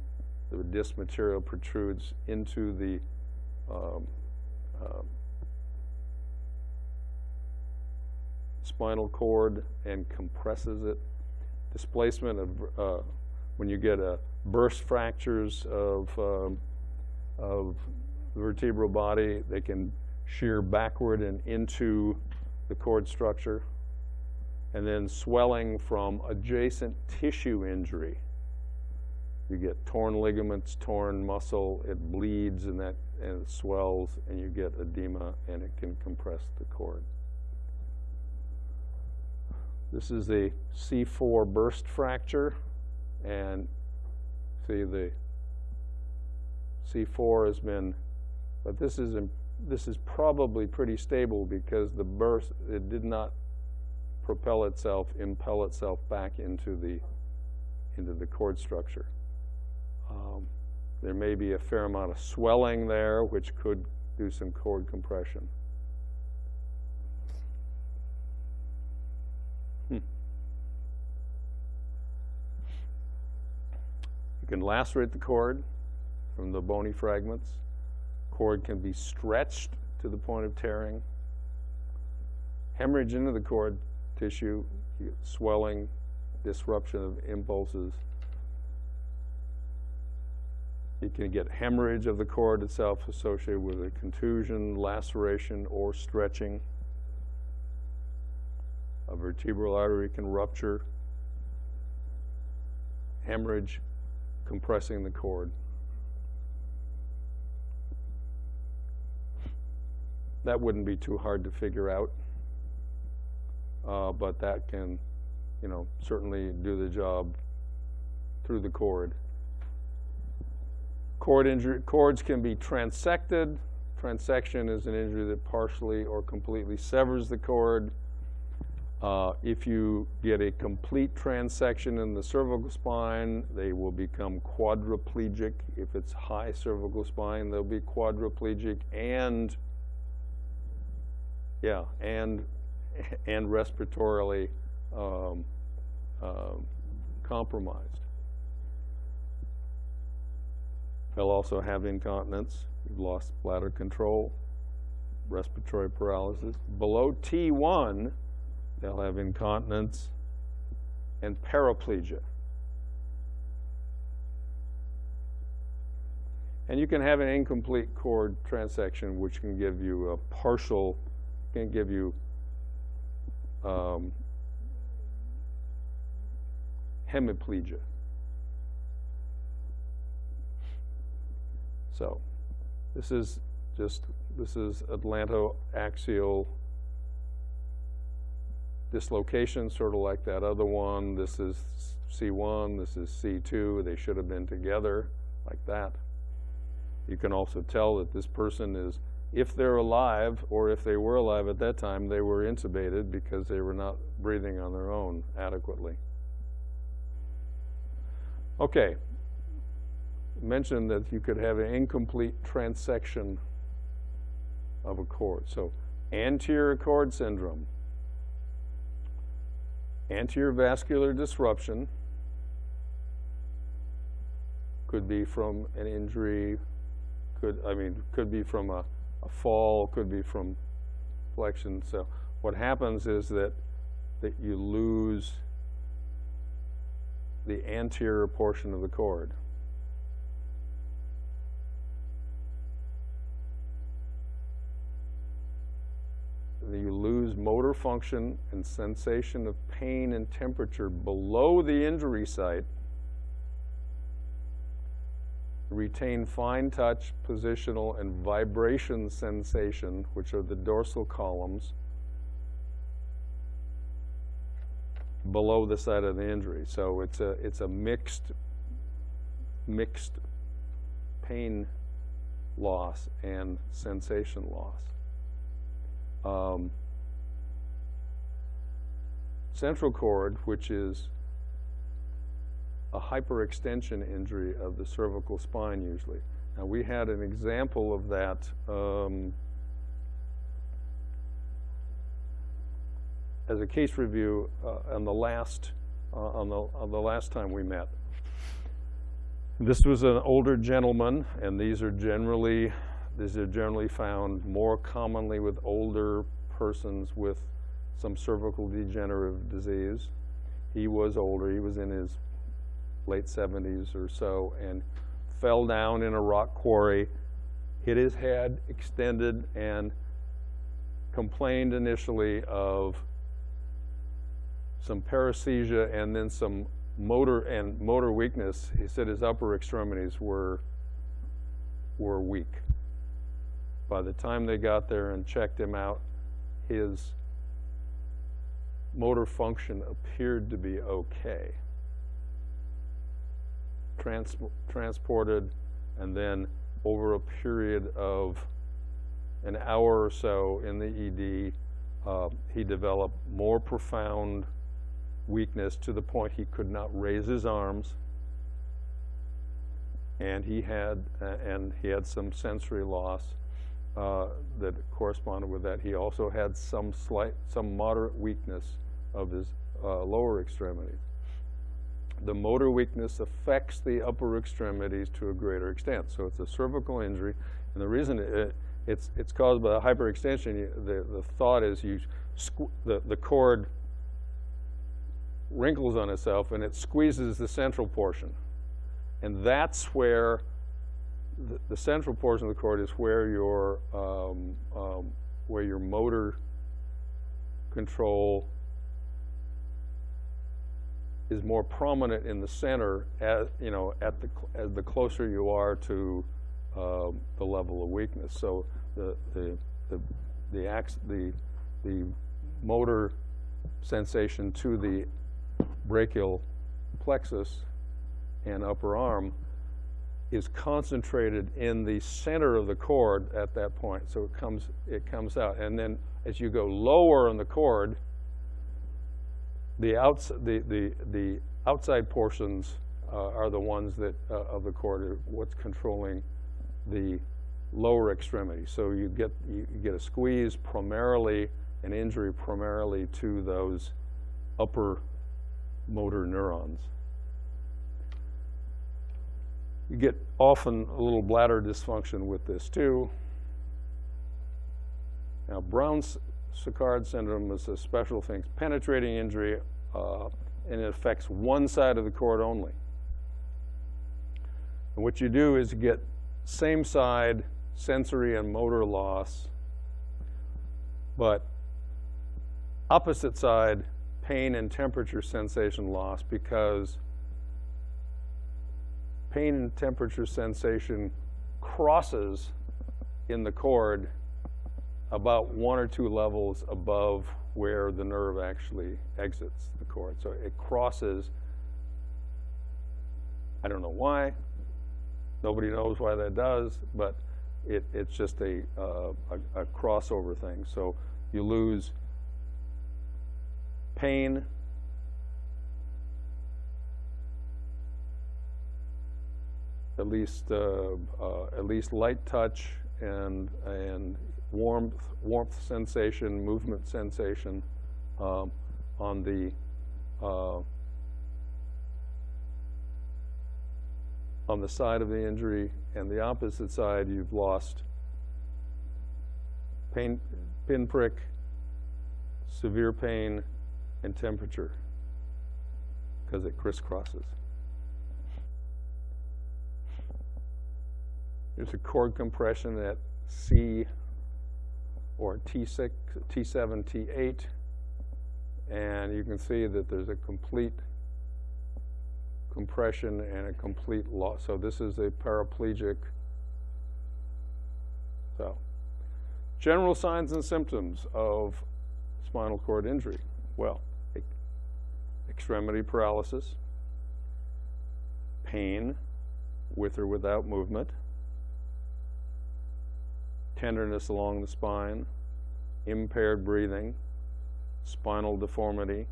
the disc material protrudes into the spinal cord and compresses it. Displacement of when you get burst fractures of the vertebral body, they can shear backward and into the cord structure. And then swelling from adjacent tissue injury. You get torn ligaments, torn muscle, it bleeds and it swells, and you get edema, and it can compress the cord. This is a C4 burst fracture, and see the C4 has been, but this is probably pretty stable because the burst, it did not impel itself back into the cord structure. There may be a fair amount of swelling there, which could do some cord compression. You can lacerate the cord from the bony fragments. Cord can be stretched to the point of tearing. Hemorrhage into the cord tissue, you get swelling, disruption of impulses. You can get hemorrhage of the cord itself associated with a contusion, laceration, or stretching. A vertebral artery can rupture. Hemorrhage, compressing the cord. That wouldn't be too hard to figure out. But that can, certainly do the job through the cord. Cords can be transected. Transection is an injury that partially or completely severs the cord. If you get a complete transection in the cervical spine, they will become quadriplegic. If it's high cervical spine, they'll be quadriplegic and respiratorily compromised. They'll also have incontinence. You've lost bladder control, respiratory paralysis. Below T1, they'll have incontinence and paraplegia. And you can have an incomplete cord transection, which can give you a partial, can give you hemiplegia. So this is atlantoaxial dislocation, sort of like that other one. This is C1, this is C2. They should have been together like that. You can also tell that this person is, if they're alive, or if they were alive at that time, they were intubated because they were not breathing on their own adequately. Okay. Mentioned that you could have an incomplete transection of a cord. So anterior cord syndrome, anterior vascular disruption, could be from an injury, could be from a fall, could be from flexion. So what happens is that you lose the anterior portion of the cord. You lose motor function and sensation of pain and temperature below the injury site. Retain fine touch, positional, and vibration sensation, which are the dorsal columns, below the site of the injury. So it's a mixed pain loss and sensation loss. Central cord, which is a hyperextension injury of the cervical spine usually. Now we had an example of that as a case review on the last time we met. This was an older gentleman, and these are generally found more commonly with older persons with some cervical degenerative disease. He was older, he was in his late 70s or so, and fell down in a rock quarry, hit his head, extended, and complained initially of some paresthesia and then some motor weakness. He said his upper extremities were weak. By the time they got there and checked him out, his motor function appeared to be okay. Transported, and then over a period of an hour or so in the ED, he developed more profound weakness to the point he could not raise his arms, and he had some sensory loss that corresponded with that. He also had some moderate weakness of his lower extremities. The motor weakness affects the upper extremities to a greater extent. So it's a cervical injury, and the reason it's caused by a hyperextension, the thought is the cord wrinkles on itself and it squeezes the central portion. And that's where the central portion of the cord is where your motor control is more prominent in the center, as the closer you are to the level of weakness. So the motor sensation to the brachial plexus and upper arm is concentrated in the center of the cord at that point. So it comes out, and then as you go lower on the cord, the outside portions are the ones that of the cord are what's controlling the lower extremity. So you get a squeeze, primarily an injury primarily to those upper motor neurons. You get often a little bladder dysfunction with this too. Now, Brown-Séquard syndrome is a special thing, penetrating injury, and it affects one side of the cord only. And what you do is you get same side sensory and motor loss, but opposite side pain and temperature sensation loss, because pain and temperature sensation crosses in the cord about 1 or 2 levels above where the nerve actually exits the cord. So it crosses. I don't know why. Nobody knows why that does, but it's just a crossover thing. So you lose pain, at least light touch and warmth sensation, movement sensation on the side of the injury, and the opposite side you've lost pain, pinprick, severe pain, and temperature because it crisscrosses. There's a cord compression at C or T6, T7, T8, and you can see that there's a complete compression and a complete loss. So this is a paraplegic. So, general signs and symptoms of spinal cord injury. Well, extremity paralysis, pain with or without movement, tenderness along the spine, impaired breathing, spinal deformity,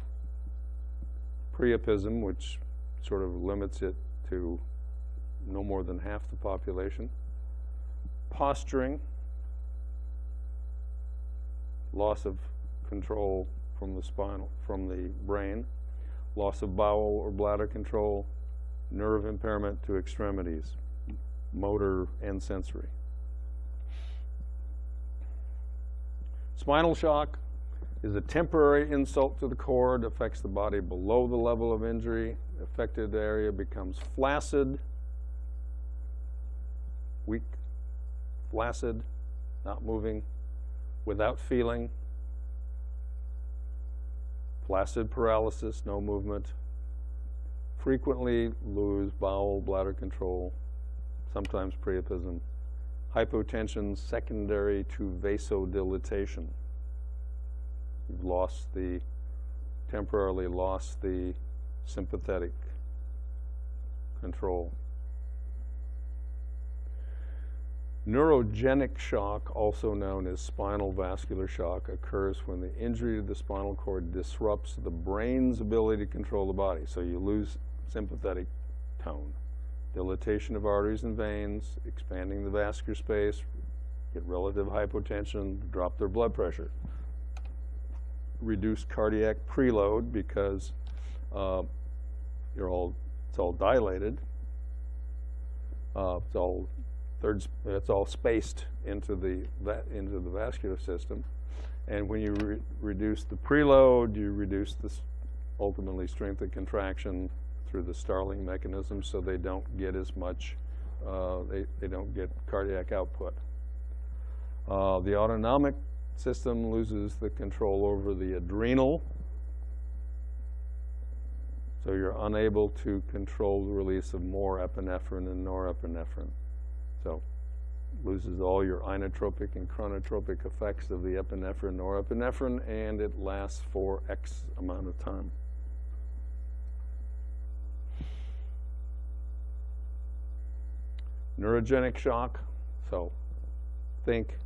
priapism, which sort of limits it to no more than half the population, posturing, loss of control from the brain, loss of bowel or bladder control, nerve impairment to extremities, motor and sensory. Spinal shock is a temporary insult to the cord, affects the body below the level of injury. Affected area becomes flaccid, weak, flaccid, not moving, without feeling, flaccid paralysis, no movement, frequently lose bowel, bladder control, sometimes priapism, hypotension secondary to vasodilatation. You've temporarily lost the sympathetic control. Neurogenic shock, also known as spinal vascular shock, occurs when the injury to the spinal cord disrupts the brain's ability to control the body. So you lose sympathetic tone. Dilatation of arteries and veins, expanding the vascular space, get relative hypotension, drop their blood pressure. Reduce cardiac preload because it's all dilated. It's all spaced into the vascular system, and when you reduce the preload, you reduce ultimately strength of contraction through the Starling mechanism, so they don't get as much. They don't get cardiac output. The autonomic system loses the control over the adrenal, so you're unable to control the release of more epinephrine and norepinephrine. So loses all your inotropic and chronotropic effects of the epinephrine, norepinephrine, and it lasts for X amount of time. Neurogenic shock, so think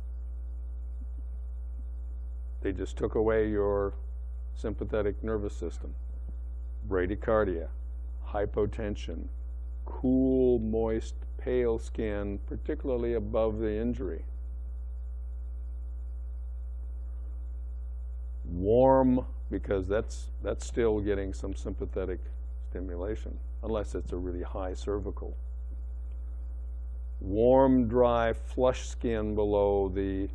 they just took away your sympathetic nervous system. Bradycardia, hypotension, cool, moist, pale skin, particularly above the injury. Warm, because that's still getting some sympathetic stimulation, unless it's a really high cervical. Warm, dry, flush skin below the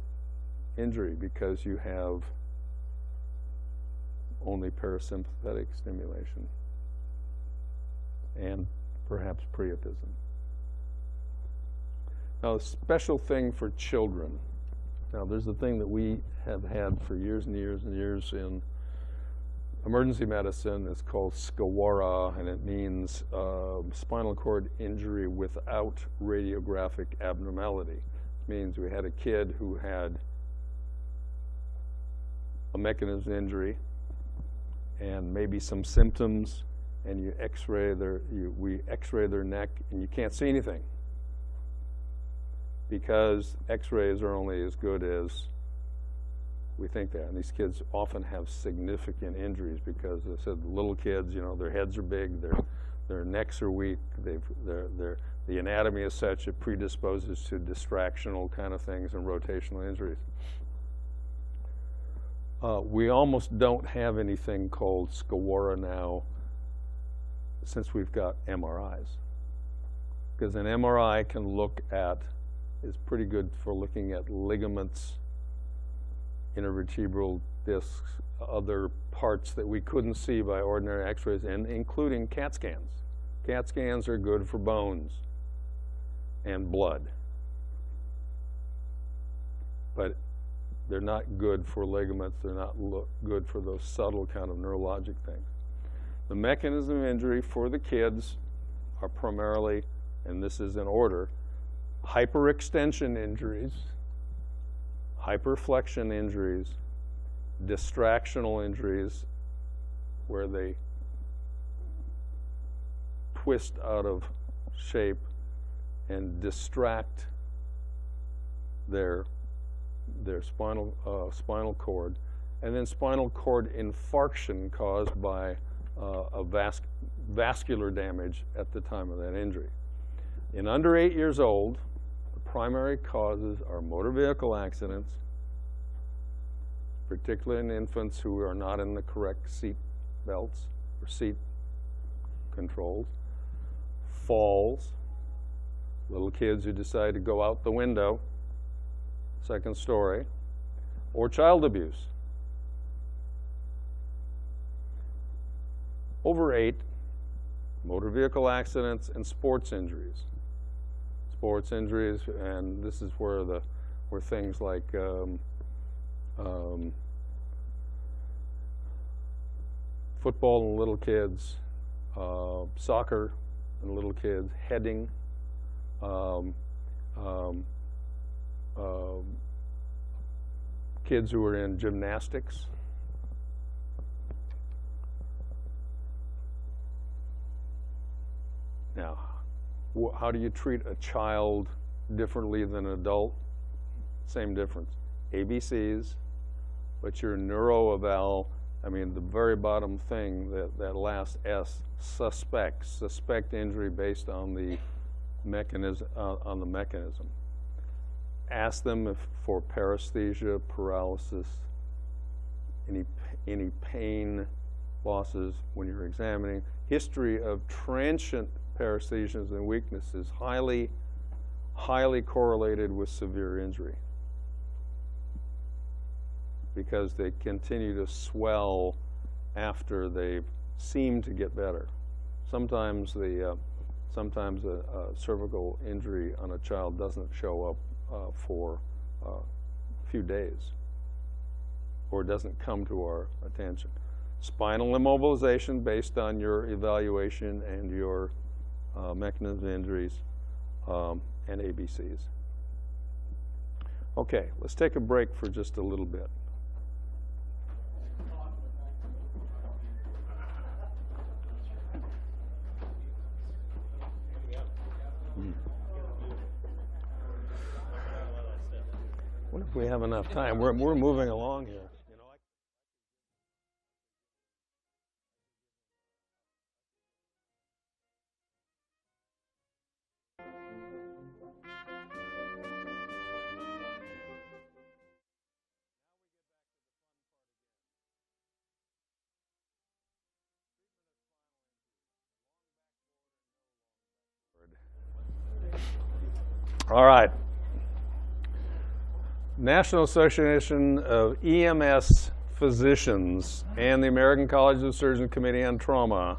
injury because you have only parasympathetic stimulation, and perhaps priapism. Now, a special thing for children. Now, there's a thing that we have had for years and years and years in emergency medicine. It's called SCAWARA, and it means spinal cord injury without radiographic abnormality. It means we had a kid who had a mechanism injury and maybe some symptoms, and we X-ray their neck, and you can't see anything because X-rays are only as good as we think they are. And these kids often have significant injuries because, as I said, the little kids, their heads are big, their necks are weak, the anatomy is such it predisposes to distractional kind of things and rotational injuries. We almost don't have anything called SCAWARA now since we've got MRIs. Because an MRI is pretty good for looking at ligaments, intervertebral discs, other parts that we couldn't see by ordinary X-rays, and including CAT scans. CAT scans are good for bones and blood, but they're not good for ligaments. They're not good for those subtle kind of neurologic things. The mechanism of injury for the kids are primarily, and this is in order, hyperextension injuries, hyperflexion injuries, distractional injuries, where they twist out of shape and distract their spinal cord, and then spinal cord infarction caused by vascular damage at the time of that injury. In under 8 years old, the primary causes are motor vehicle accidents, particularly in infants who are not in the correct seat belts or seat controls, falls, little kids who decide to go out the window, second story, or child abuse. Over 8, motor vehicle accidents and sports injuries. Sports injuries, and this is where things like football in little kids, soccer in little kids, heading, kids who are in gymnastics. Now, how do you treat a child differently than an adult? Same difference. ABCs, but your neuroeval, I mean the very bottom thing, that last S, suspect injury based on the mechanism. Ask them if for paresthesia, paralysis, any pain losses when you're examining. History of transient paresthesias and weaknesses highly correlated with severe injury, because they continue to swell after they seem to get better. Sometimes a cervical injury on a child doesn't show up for a few days, or doesn't come to our attention. Spinal immobilization based on your evaluation and your mechanism of injuries, and ABCs. Okay, let's take a break for just a little bit. I wonder if we have enough time. We're moving along here. All right. National Association of EMS Physicians and the American College of Surgeons Committee on Trauma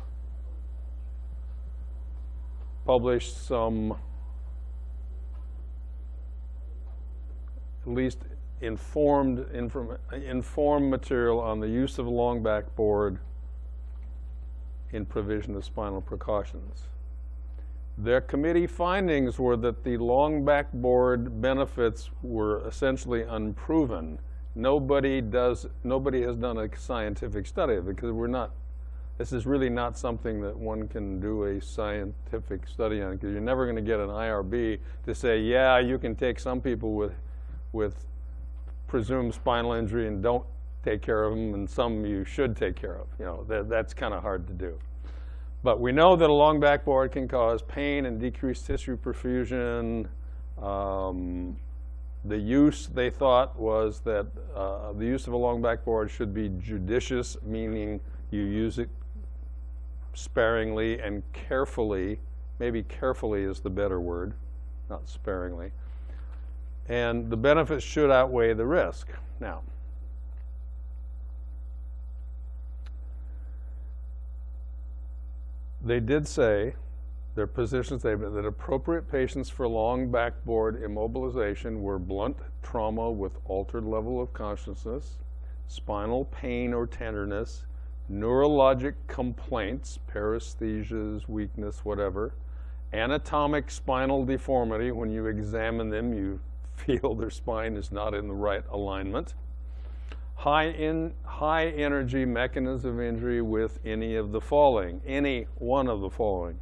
published some at least informed material on the use of a long backboard in provision of spinal precautions. Their committee findings were that the long backboard benefits were essentially unproven. Nobody has done a scientific study of it, because this is really not something that one can do a scientific study on, because you're never going to get an IRB to say, yeah, you can take some people with presumed spinal injury and don't take care of them, and some you should take care of. You know, that's kind of hard to do. But we know that a long backboard can cause pain and decreased tissue perfusion. The use, they thought, was that the use of a long backboard should be judicious, meaning you use it sparingly and carefully. Maybe carefully is the better word, not sparingly. And the benefits should outweigh the risk. Now, they did say, their position statement, that appropriate patients for long backboard immobilization were blunt trauma with altered level of consciousness, spinal pain or tenderness, neurologic complaints, paresthesias, weakness, whatever, anatomic spinal deformity. When you examine them, you feel their spine is not in the right alignment. High energy mechanism of injury with any one of the following.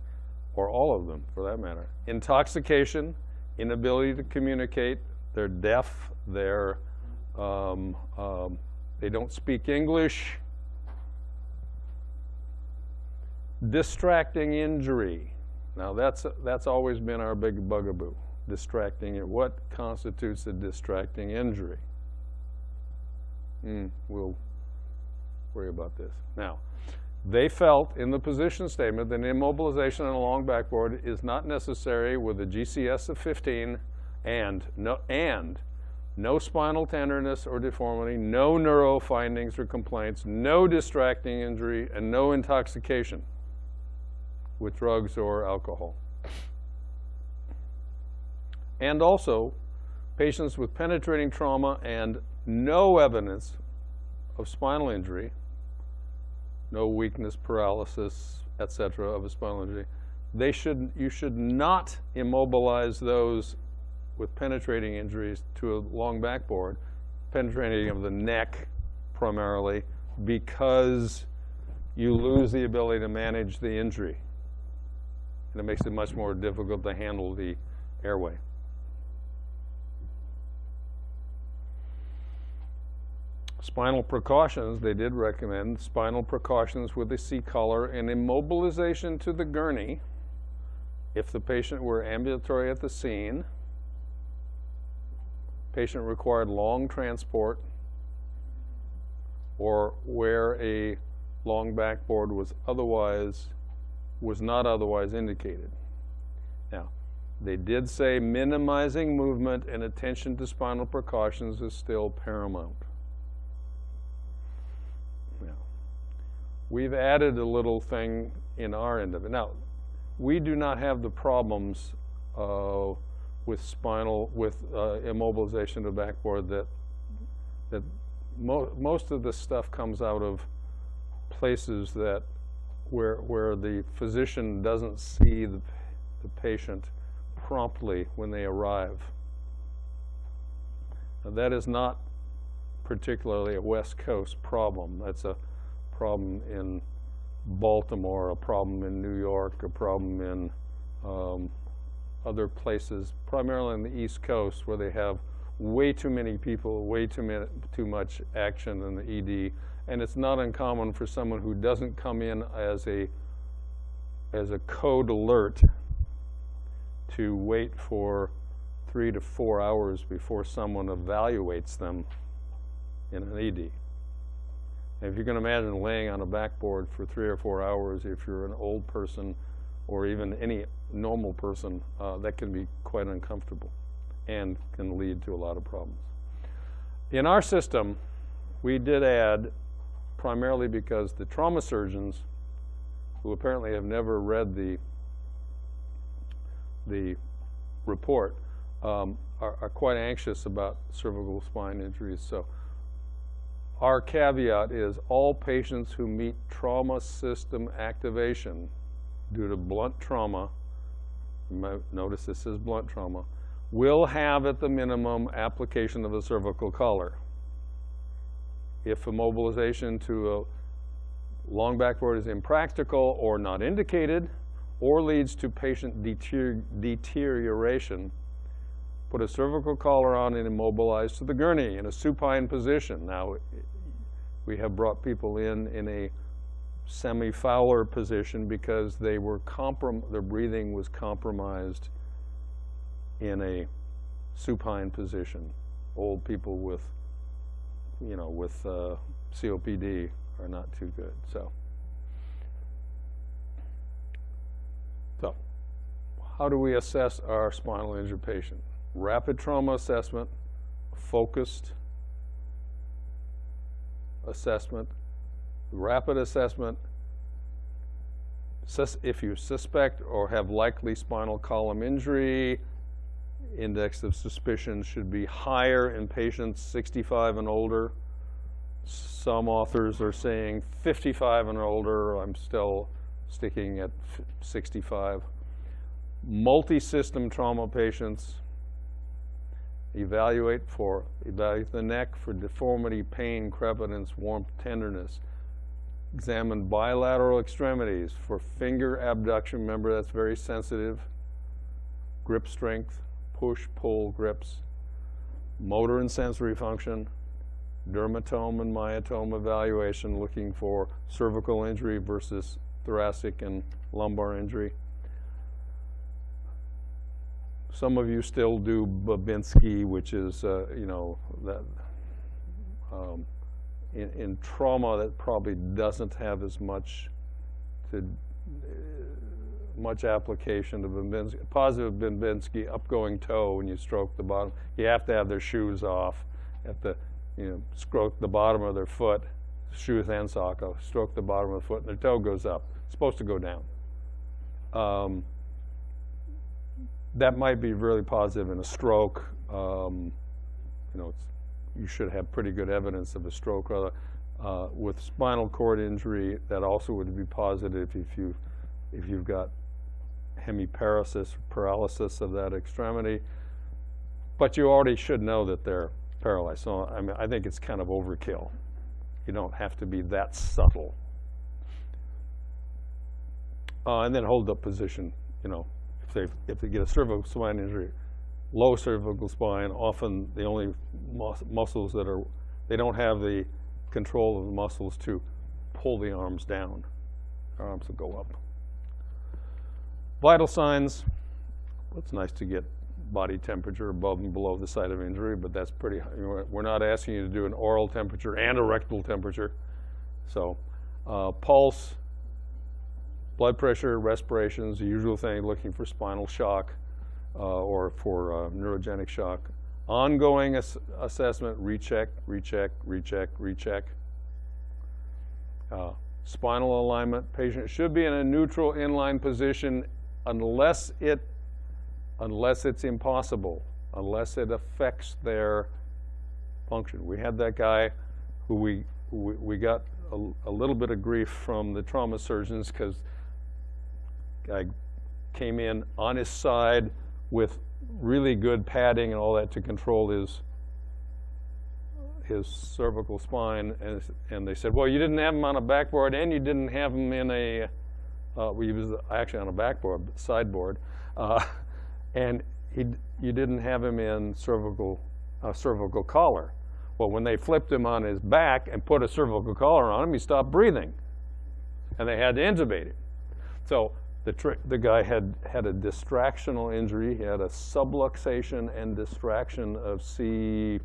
or all of them for that matter. Intoxication, inability to communicate, they're deaf, they don't speak English. Distracting injury. Now that's always been our big bugaboo. Distracting it. What constitutes a distracting injury? We'll worry about this. Now, they felt in the position statement that immobilization on a long backboard is not necessary with a GCS of 15 and no spinal tenderness or deformity, no neuro findings or complaints, no distracting injury, and no intoxication with drugs or alcohol. And also, patients with penetrating trauma and no evidence of spinal injury, no weakness, paralysis, etc. of a spinal injury, you should not immobilize those with penetrating injuries to a long backboard, penetrating of the neck primarily, because you lose the ability to manage the injury. And it makes it much more difficult to handle the airway. Spinal precautions, they did recommend spinal precautions with a C-collar and immobilization to the gurney if the patient were ambulatory at the scene. Patient required long transport, or where a long backboard was not otherwise indicated. Now, they did say minimizing movement and attention to spinal precautions is still paramount. Now, we've added a little thing in our end of it. Now, we do not have the problems with immobilization of the backboard that most of this stuff comes out of places that where the physician doesn't see the patient promptly when they arrive. Now, that is not particularly a West Coast problem. That's a problem in Baltimore, a problem in New York, a problem in other places, primarily on the East Coast, where they have way too many people, way too much action in the ED. And it's not uncommon for someone who doesn't come in as a code alert to wait for 3 to 4 hours before someone evaluates them in an ED. And if you can imagine laying on a backboard for 3 or 4 hours, if you're an old person or even any normal person, that can be quite uncomfortable and can lead to a lot of problems. In our system, we did add, primarily because the trauma surgeons, who apparently have never read the report, are quite anxious about cervical spine injuries. So our caveat is all patients who meet trauma system activation due to blunt trauma, you might notice this is blunt trauma, will have at the minimum application of a cervical collar. If immobilization to a long backboard is impractical or not indicated, or leads to patient deterioration, put a cervical collar on and immobilize to the gurney in a supine position. Now, we have brought people in a semi-Fowler position because their breathing was compromised in a supine position. Old people with COPD are not too good. So how do we assess our spinal injured patient? Rapid trauma assessment, focused assessment, rapid assessment. If you suspect or have likely spinal column injury, index of suspicion should be higher in patients 65 and older. Some authors are saying 55 and older. I'm still sticking at 65. Multi-system trauma patients, evaluate the neck for deformity, pain, crepitance, warmth, tenderness. examine bilateral extremities for finger abduction. Remember, that's very sensitive. Grip strength, push, pull grips, motor and sensory function, dermatome and myotome evaluation, looking for cervical injury versus thoracic and lumbar injury. Some of you still do Babinski, which is, you know, that in trauma that probably doesn't have as much much application to Babinski. Positive Babinski, upgoing toe when you stroke the bottom. You have to have their shoes off. You have to, you know, stroke the bottom of their foot, shoes and sock off, stroke the bottom of the foot, and their toe goes up. It's supposed to go down. That might be really positive in a stroke. You know, you should have pretty good evidence of a stroke. With spinal cord injury, that also would be positive if you've got hemiparesis, paralysis of that extremity. But you already should know that they're paralyzed. So I mean, I think it's kind of overkill. You don't have to be that subtle. And then hold up position. You know, if they get a cervical spine injury, low cervical spine, often the only muscles that are, they don't have the control of the muscles to pull the arms down. Their arms will go up. Vital signs. It's nice to get body temperature above and below the site of injury, but that's pretty high. We're not asking you to do an oral temperature and a rectal temperature. So pulse, blood pressure, respirations, the usual thing, looking for spinal shock or for neurogenic shock. Ongoing assessment, recheck, recheck, recheck, recheck. Spinal alignment, patient should be in a neutral inline position unless it's impossible, unless it affects their function. We had that guy who we got a little bit of grief from the trauma surgeons because guy came in on his side with really good padding and all that to control his cervical spine, and they said, well, you didn't have him on a backboard and you didn't have him in a, he was actually on a backboard, sideboard, and you didn't have him in cervical collar. Well, when they flipped him on his back and put a cervical collar on him, he stopped breathing, and they had to intubate him. So the guy had a distractional injury. He had a subluxation and distraction of C5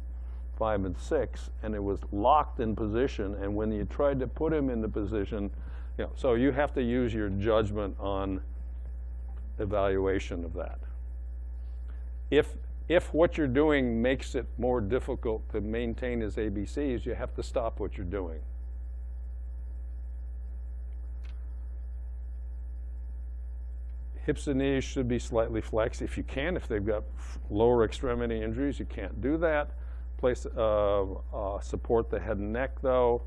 and 6, and it was locked in position. And when you tried to put him into position, you know, so you have to use your judgment on evaluation of that. If what you're doing makes it more difficult to maintain his ABCs, you have to stop what you're doing. Hips and knees should be slightly flexed if you can. If they've got lower extremity injuries, you can't do that. Support the head and neck, though.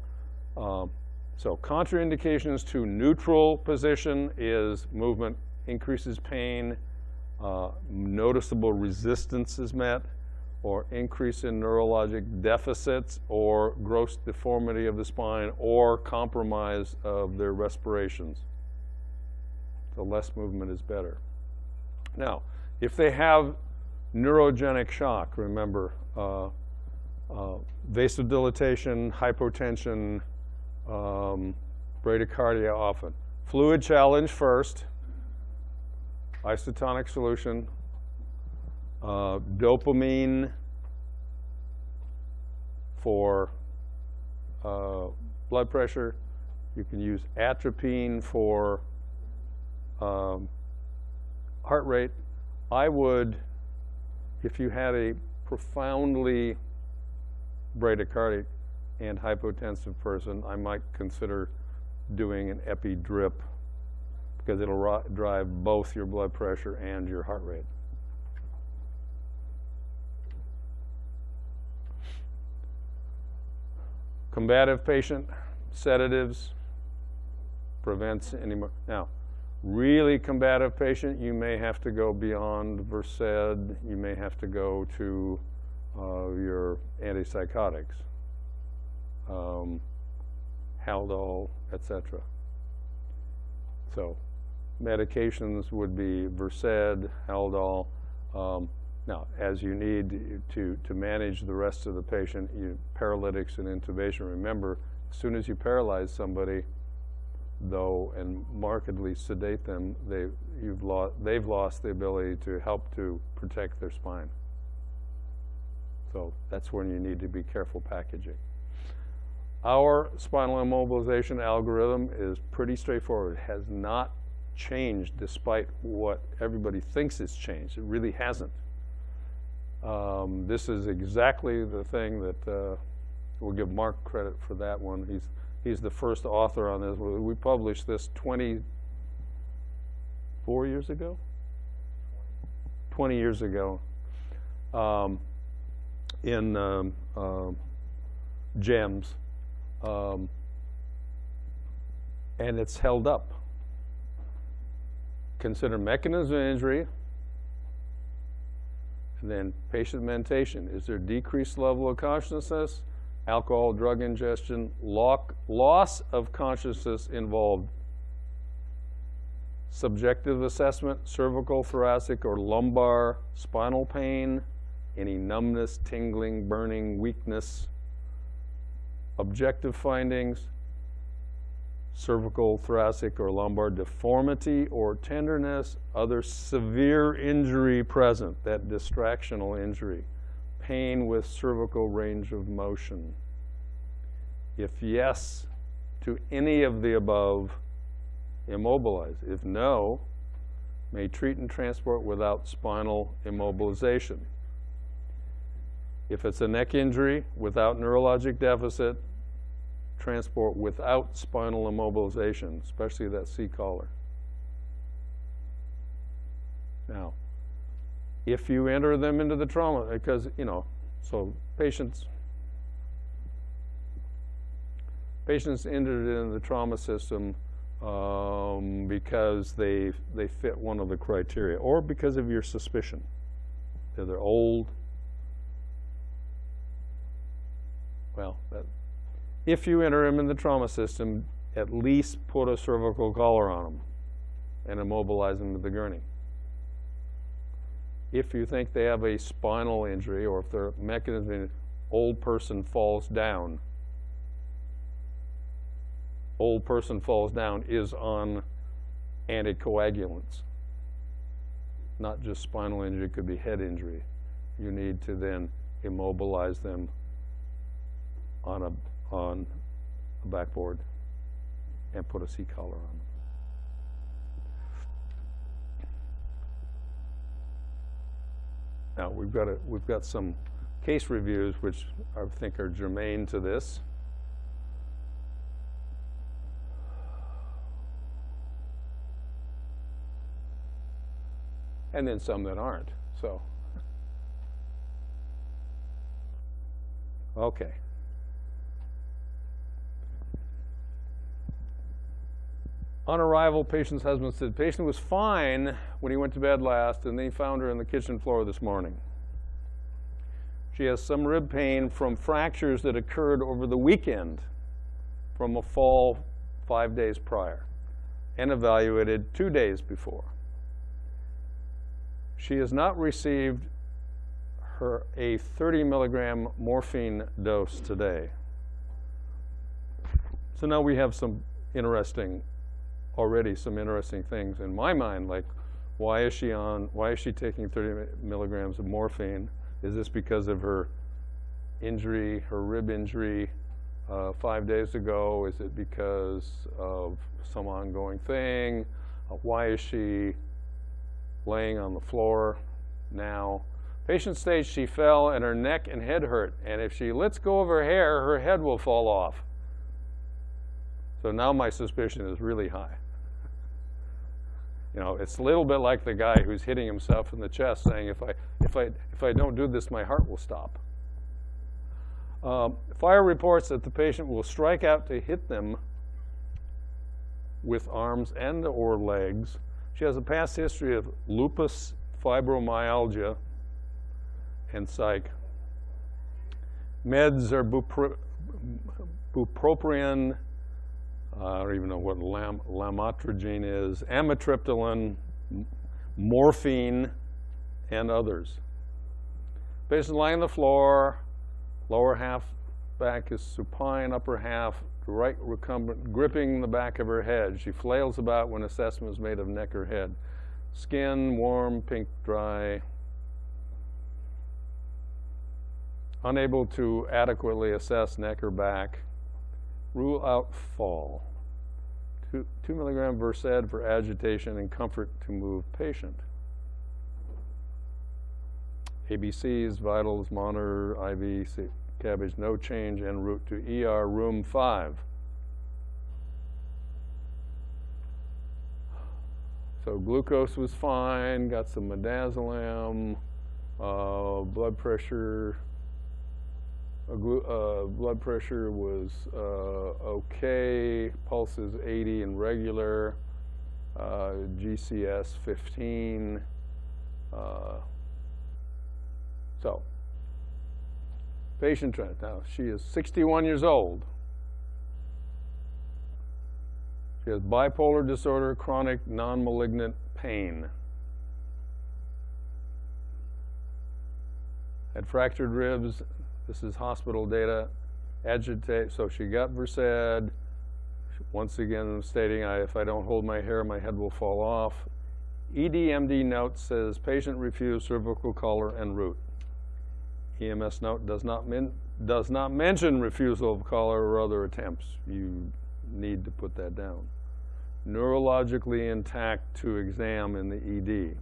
So contraindications to neutral position is movement increases pain, noticeable resistance is met, or increase in neurologic deficits, or gross deformity of the spine, or compromise of their respirations. So less movement is better. Now, if they have neurogenic shock, remember, vasodilatation, hypotension, bradycardia often. Fluid challenge first, isotonic solution, dopamine for blood pressure. You can use atropine for heart rate. I would, if you had a profoundly bradycardic and hypotensive person, I might consider doing an epi drip because it'll drive both your blood pressure and your heart rate. Combative patient, sedatives, prevents any more. Now, really combative patient, you may have to go beyond Versed. You may have to go to your antipsychotics. Haldol, etc. So medications would be Versed, Haldol. Now, as you need to manage the rest of the patient, paralytics and intubation. Remember, as soon as you paralyze somebody, though, and markedly sedate them, they've lost the ability to help to protect their spine. So that's when you need to be careful packaging. Our spinal immobilization algorithm is pretty straightforward. It has not changed despite what everybody thinks it's changed. It really hasn't. This is exactly the thing that we'll give Mark credit for that one. He's the first author on this. We published this 24 years ago? 20 years ago in GEMS. And it's held up. Consider mechanism of injury, and then patient mentation. Is there decreased level of consciousness, alcohol, drug ingestion, loss of consciousness involved? Subjective assessment, cervical, thoracic, or lumbar, spinal pain, any numbness, tingling, burning, weakness. Objective findings, cervical, thoracic, or lumbar deformity or tenderness, other severe injury present, that distractional injury, pain with cervical range of motion. If yes to any of the above, immobilize. If no, may treat and transport without spinal immobilization. If it's a neck injury without neurologic deficit, transport without spinal immobilization, especially that C-collar. Now, if you enter them into the trauma, because, so patients entered in the trauma system because they fit one of the criteria, or because of your suspicion. They're old. Well, if you enter them in the trauma system, at least put a cervical collar on them and immobilize them to the gurney. If you think they have a spinal injury, or if their mechanism, old person falls down. Old person falls down is on anticoagulants. Not just spinal injury, it could be head injury. You need to then immobilize them on a backboard and put a C-collar on them. Now we've got some case reviews which I think are germane to this. And then some that aren't. So, okay. On arrival, patient's husband said, patient was fine when he went to bed last, and they found her on the kitchen floor this morning. She has some rib pain from fractures that occurred over the weekend from a fall 5 days prior, and evaluated 2 days before. She has not received a 30 milligram morphine dose today. So now we have some interesting things in my mind, like why is she taking 30 milligrams of morphine? Is this because of her injury, her rib injury 5 days ago? Is it because of some ongoing thing? Why is she laying on the floor now? Patient states she fell and her neck and head hurt, and if she lets go of her hair, her head will fall off. So now my suspicion is really high. It's a little bit like the guy who's hitting himself in the chest, saying, if I don't do this, my heart will stop. Fire reports that the patient will strike out to hit them with arms and or legs. She has a past history of lupus, fibromyalgia, and psych. Meds are bupropion, I don't even know what lamotrigine is, amitriptyline, morphine, and others. Patient lying on the floor, lower half back is supine, upper half right recumbent, gripping the back of her head. She flails about when assessment is made of neck or head. Skin warm, pink, dry. Unable to adequately assess neck or back. Rule out fall. 2 milligram Versed for agitation and comfort to move patient. ABCs, vitals, monitor, IV, cabbage, no change, en route to ER, room 5. So glucose was fine, got some midazolam, blood pressure. Blood pressure was okay, pulse is 80 and regular, GCS 15. So, patient trend. Now, she is 61 years old. She has bipolar disorder, chronic non-malignant pain. Had fractured ribs. This is hospital data. Agitate. So she got Versed. Once again, stating, if I don't hold my hair, my head will fall off. EDMD note says patient refused cervical collar en route. EMS note does not mention refusal of collar or other attempts. You need to put that down. Neurologically intact to exam in the ED.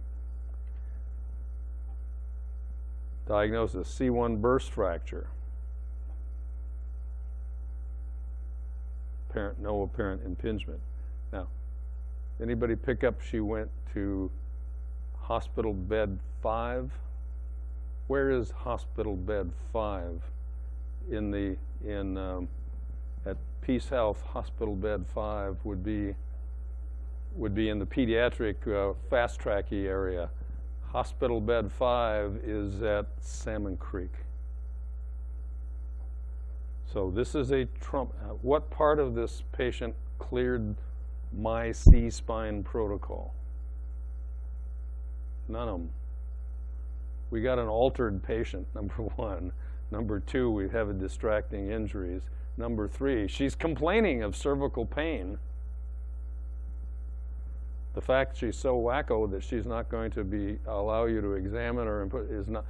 Diagnosis, C1 burst fracture. No apparent impingement. Now, anybody pick up she went to hospital bed 5? Where is hospital bed 5? At Peace Health, hospital bed 5 would be in the pediatric fast tracky area. Hospital bed 5 is at Salmon Creek. So this is a Trump. What part of this patient cleared my C-spine protocol? None of them. We got an altered patient, number 1. Number 2, we have a distracting injuries. Number 3, she's complaining of cervical pain. The fact she's so wacko that she's not going to allow you to examine her and is not.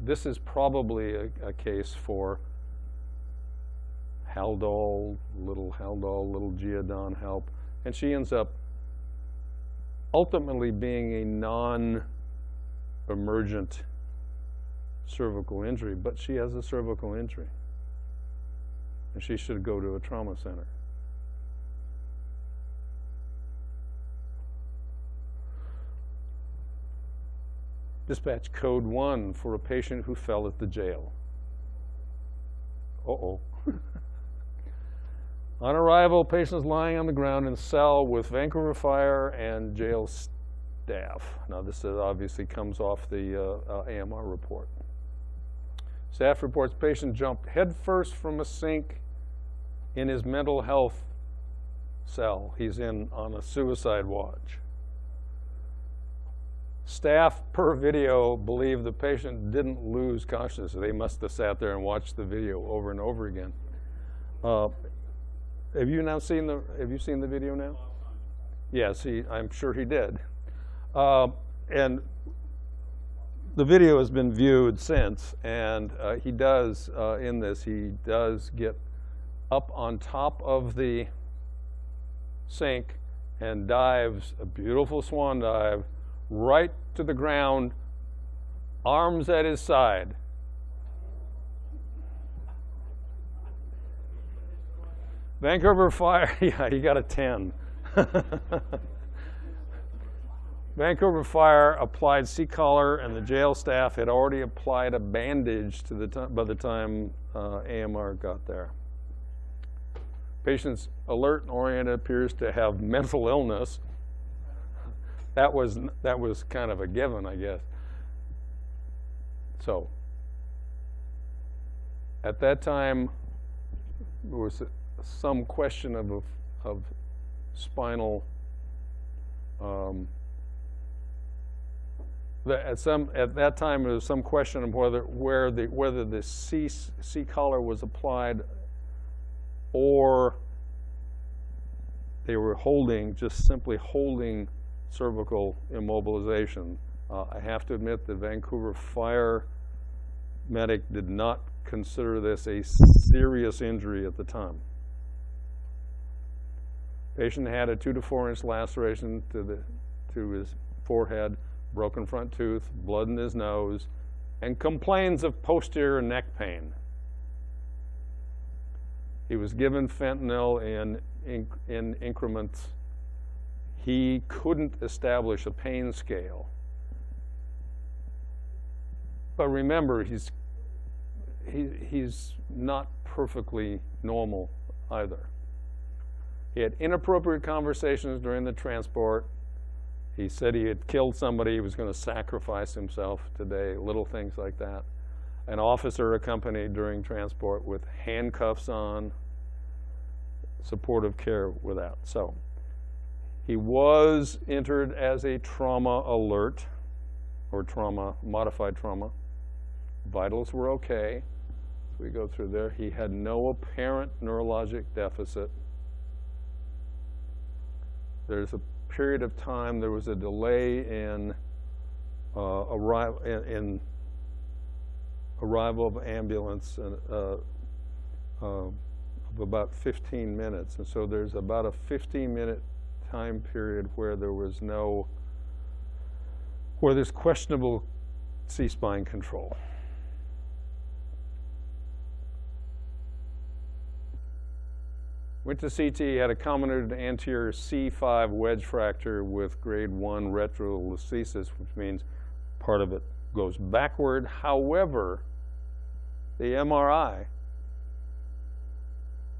This is probably a case for Haldol, little Geodon help, and she ends up ultimately being a non-emergent cervical injury, but she has a cervical injury, and she should go to a trauma center. Dispatch code 1 for a patient who fell at the jail. Uh-oh. On arrival, patient is lying on the ground in a cell with Vancouver Fire and jail staff. Now this obviously comes off the AMR report. Staff reports patient jumped headfirst from a sink in his mental health cell. He's on a suicide watch. Staff, per video, believe the patient didn't lose consciousness. They must have sat there and watched the video over and over again. Have you seen the video now? Yes, I'm sure he did. And the video has been viewed since, and he does, in this, he does get up on top of the sink and dives, a beautiful swan dive, right to the ground, arms at his side. Vancouver Fire, yeah, he got a 10. Vancouver Fire applied C-collar, and the jail staff had already applied a bandage by the time AMR got there. Patient's alert and oriented, appears to have mental illness. That was kind of a given, I guess. So, at that time, there was some question of of spinal. At that time, there was some question of whether the C collar was applied, or they were just simply holding cervical immobilization. I have to admit, the Vancouver Fire medic did not consider this a serious injury at the time. Patient had a 2 to 4 inch laceration to his forehead, broken front tooth, blood in his nose, and complains of posterior neck pain. He was given fentanyl in increments. He couldn't establish a pain scale. But remember, he's not perfectly normal either. He had inappropriate conversations during the transport. He said he had killed somebody, he was going to sacrifice himself today, little things like that. An officer accompanied during transport with handcuffs on, supportive care without. So he was entered as a trauma alert, or modified trauma. Vitals were okay. So we go through there. He had no apparent neurologic deficit. There's a period of time, there was a delay in arrival of ambulance of about 15 minutes. And so there's about a 15-minute time period where there's questionable C-spine control. Went to CT, had a comminuted anterior C5 wedge fracture with grade 1 retrolithosis, which means part of it goes backward. However, the MRI,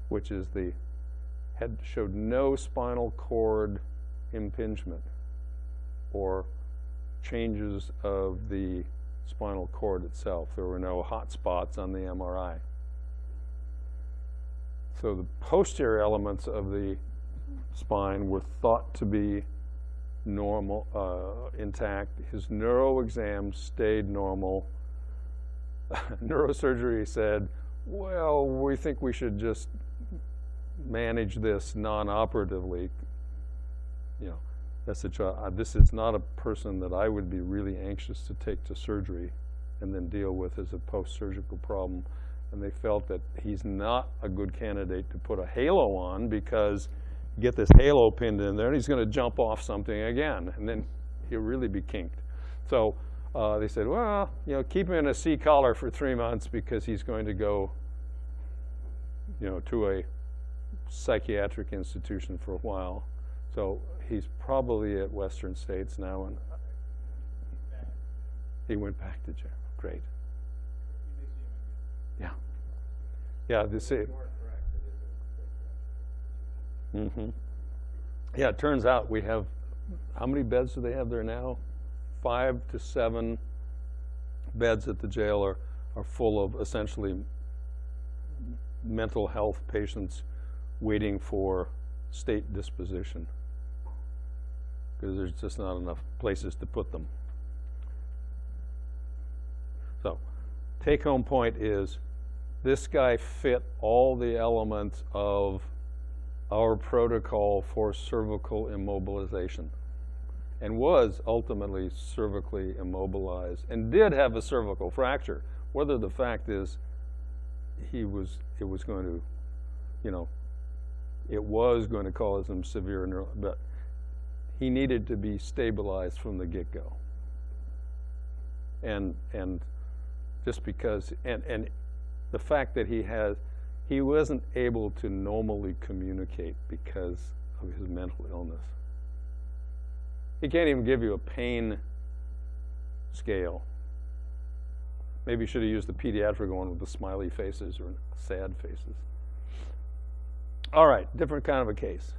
which is showed no spinal cord impingement or changes of the spinal cord itself. There were no hot spots on the MRI. So the posterior elements of the spine were thought to be normal, intact. His neuro exam stayed normal. Neurosurgery said, well, we think we should just manage this non-operatively. You know, this is not a person that I would be really anxious to take to surgery and then deal with as a post-surgical problem. And they felt that he's not a good candidate to put a halo on, because you get this halo pinned in there and he's going to jump off something again, and then he'll really be kinked. So they said, well, keep him in a C collar for 3 months, because he's going to go, to a psychiatric institution for a while. So he's probably at Western States now, and he went back to jail. Great. Yeah. Yeah, Yeah, it turns out we have, how many beds do they have there now? 5 to 7 beds at the jail are full of essentially mental health patients waiting for state disposition, because there's just not enough places to put them. So, take-home point is, this guy fit all the elements of our protocol for cervical immobilization, and was ultimately cervically immobilized, and did have a cervical fracture. Whether the fact is it was going to cause him severe but he needed to be stabilized from the get-go. And just because, and the fact that he wasn't able to normally communicate because of his mental illness. He can't even give you a pain scale. Maybe you should have used the pediatric one with the smiley faces or sad faces. All right, different kind of a case.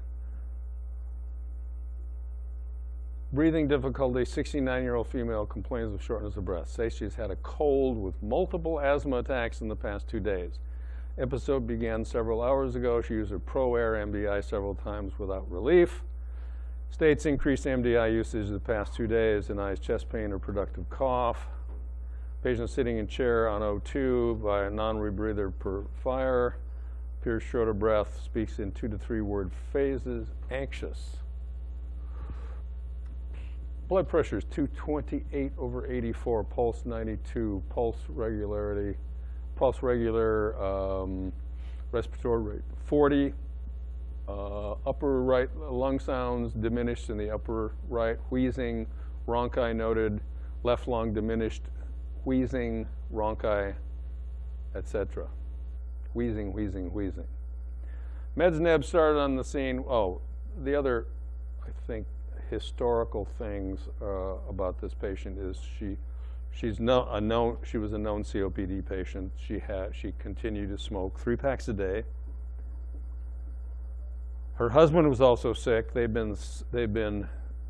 Breathing difficulty, 69-year-old female complains of shortness of breath. Says she's had a cold with multiple asthma attacks in the past 2 days. Episode began several hours ago. She used a ProAir MDI several times without relief. States increased MDI usage the past 2 days, denies chest pain or productive cough. Patient sitting in chair on O2 by a non-rebreather per fire. Appears short of breath, speaks in 2 to 3 word phases, anxious. Blood pressure is 228/84, pulse 92, pulse regular, respiratory rate 40. Upper right lung sounds diminished in the upper right, wheezing, rhonchi noted, left lung diminished, wheezing, rhonchi, etc. Wheezing, wheezing, wheezing. Meds Neb started on the scene. Oh, the other, I think, historical things about this patient is she was a known COPD patient. She continued to smoke 3 packs a day. Her husband was also sick. They've been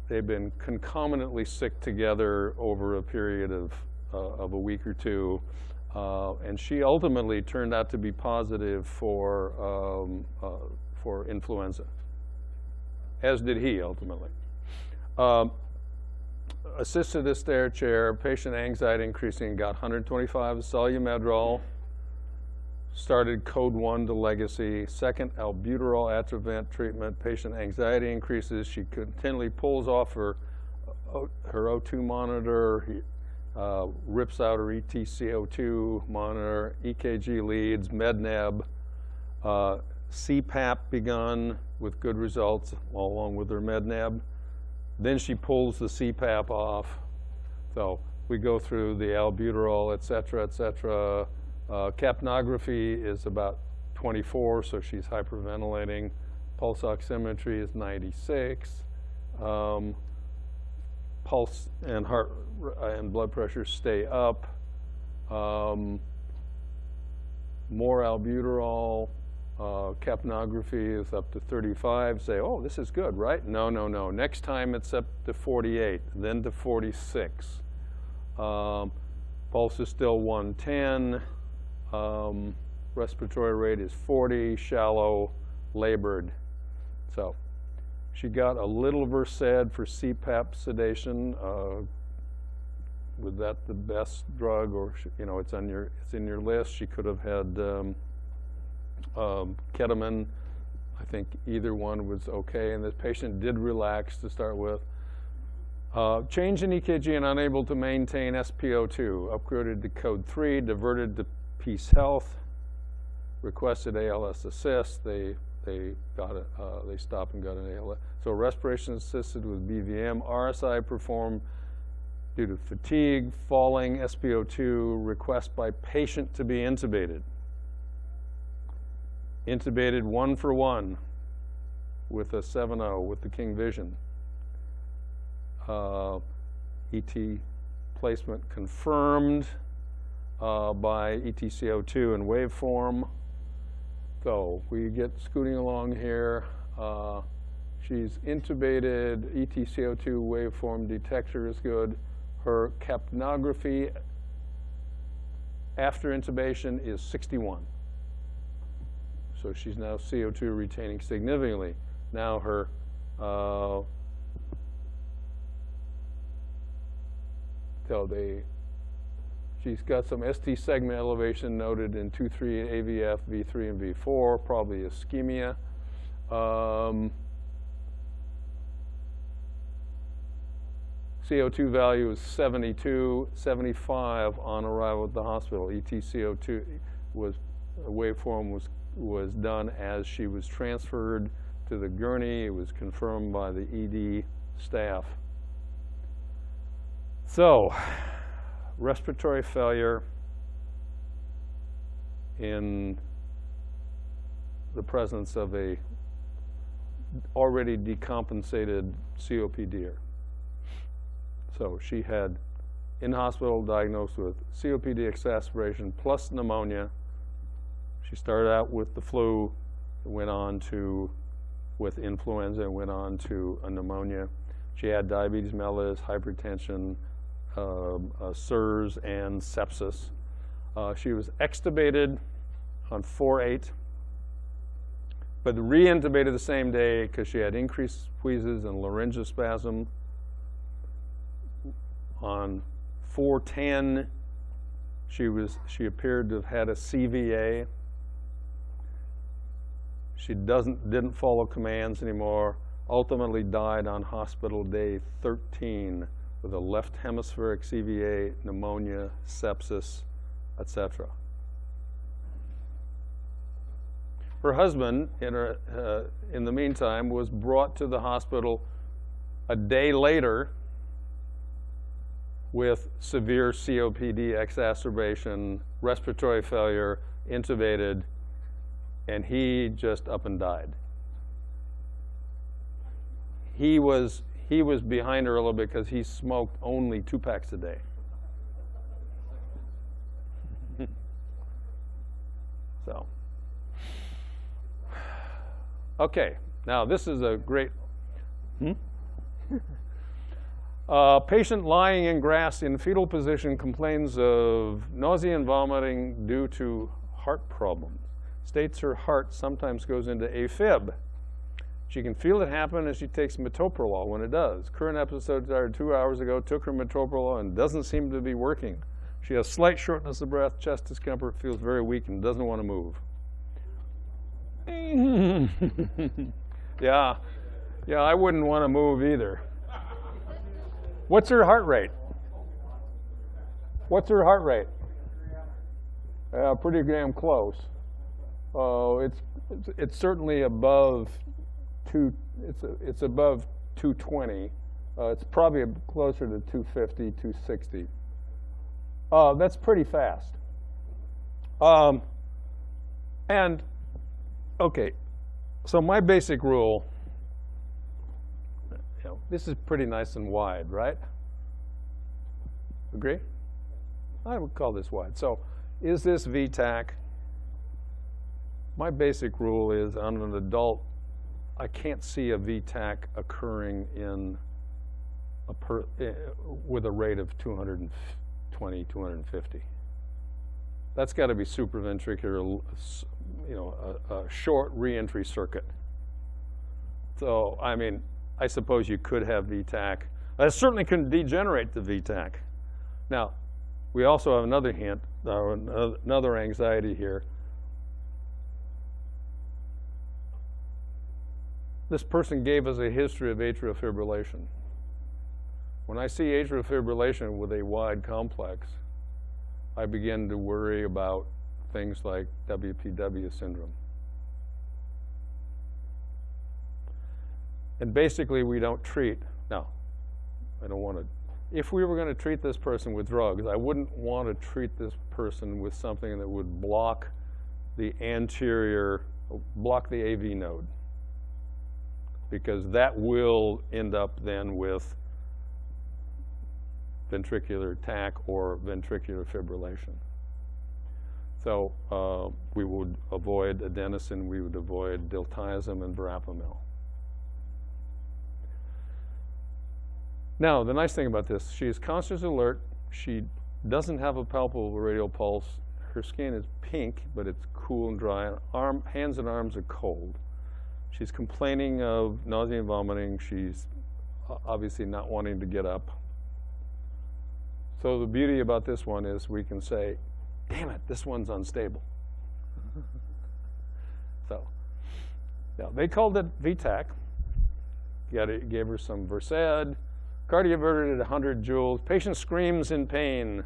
concomitantly sick together over a period of a week or two, and she ultimately turned out to be positive for influenza, as did he ultimately. Assisted the stair chair, patient anxiety increasing, got 125 Solumedrol, started code 1 to legacy, second albuterol Atrovent treatment, patient anxiety increases, she continually pulls off her O2 monitor, rips out her ETCO2 monitor, EKG leads, MedNeb, CPAP begun with good results along with her MedNeb. Then she pulls the CPAP off. So we go through the albuterol, et cetera, et cetera. Capnography is about 24, so she's hyperventilating. Pulse oximetry is 96. Pulse and heart and blood pressure stay up. More albuterol. Capnography is up to 35. Say, oh, this is good, right? No, no, no. Next time it's up to 48, then to 46. Pulse is still 110. Respiratory rate is 40, shallow, labored. So she got a little Versed for CPAP sedation. Was that the best drug, or it's in your list? She could have had ketamine. I think either one was okay, and this patient did relax to start with. Change in EKG and unable to maintain SpO2. Upgraded to code 3, diverted to Peace Health. Requested ALS assist. They got it. They stopped and got an ALS. So respiration assisted with BVM. RSI performed due to fatigue, falling SpO2. Request by patient to be intubated. Intubated 1 for 1 with a 7.0 with the King Vision. ET placement confirmed by ETCO2 in waveform. So we get scooting along here. She's intubated, ETCO2 waveform detector is good. Her capnography after intubation is 61. So she's now CO2 retaining significantly. Now her she's got some ST segment elevation noted in 2-3 AVF, V3 and V4, probably ischemia. CO2 value is 72, 75 on arrival at the hospital. ETCO2 waveform was done as she was transferred to the gurney. It was confirmed by the ED staff. So, respiratory failure in the presence of a already decompensated COPDer. So she had in-hospital diagnosed with COPD exacerbation plus pneumonia. She started out with the flu, went on to with influenza, and went on to a pneumonia. She had diabetes mellitus, hypertension, SIRS, and sepsis. She was extubated on 4/8, but re-intubated the same day because she had increased wheezes and laryngospasm. On 4/10, she appeared to have had a CVA. She didn't follow commands anymore. Ultimately died on hospital day 13 with a left hemispheric CVA, pneumonia, sepsis, etc. Her husband, in the meantime, was brought to the hospital a day later with severe COPD exacerbation, respiratory failure, intubated, and he just up and died. He was behind her a little bit because he smoked only 2 packs a day. So, okay, now this is a great. Patient lying in grass in fetal position complains of nausea and vomiting due to heart problems. States her heart sometimes goes into AFib. She can feel it happen as she takes metoprolol when it does. Current episode started 2 hours ago, took her metoprolol and doesn't seem to be working. She has slight shortness of breath, chest discomfort, feels very weak and doesn't want to move. Yeah, I wouldn't want to move either. What's her heart rate? What's her heart rate? Pretty damn close. It's certainly above it's above 220. It's probably closer to 250, 260. That's pretty fast. And okay, so my basic rule. This is pretty nice and wide, right? Agree? I would call this wide. So, is this VTAC? My basic rule is on an adult, I can't see a VTAC occurring in with a rate of 220, 250. That's got to be supraventricular, a short reentry circuit. So, I mean, I suppose you could have VTAC. That certainly can degenerate the VTAC. Now, we also have another hint, or another anxiety here. This person gave us a history of atrial fibrillation. When I see atrial fibrillation with a wide complex, I begin to worry about things like WPW syndrome. And basically, we don't treat. Now, I don't want to. If we were going to treat this person with drugs, I wouldn't want to treat this person with something that would block the AV node, because that will end up then with ventricular tach or ventricular fibrillation. So we would avoid adenosine, we would avoid diltiazem and verapamil. Now, the nice thing about this, she is conscious alert. She doesn't have a palpable radial pulse. Her skin is pink, but it's cool and dry. Hands and arms are cold. She's complaining of nausea and vomiting. She's obviously not wanting to get up. So the beauty about this one is we can say, damn it, this one's unstable. So, now they called it VTAC. Gave her some Versed. Cardioverted at 100 joules. Patient screams in pain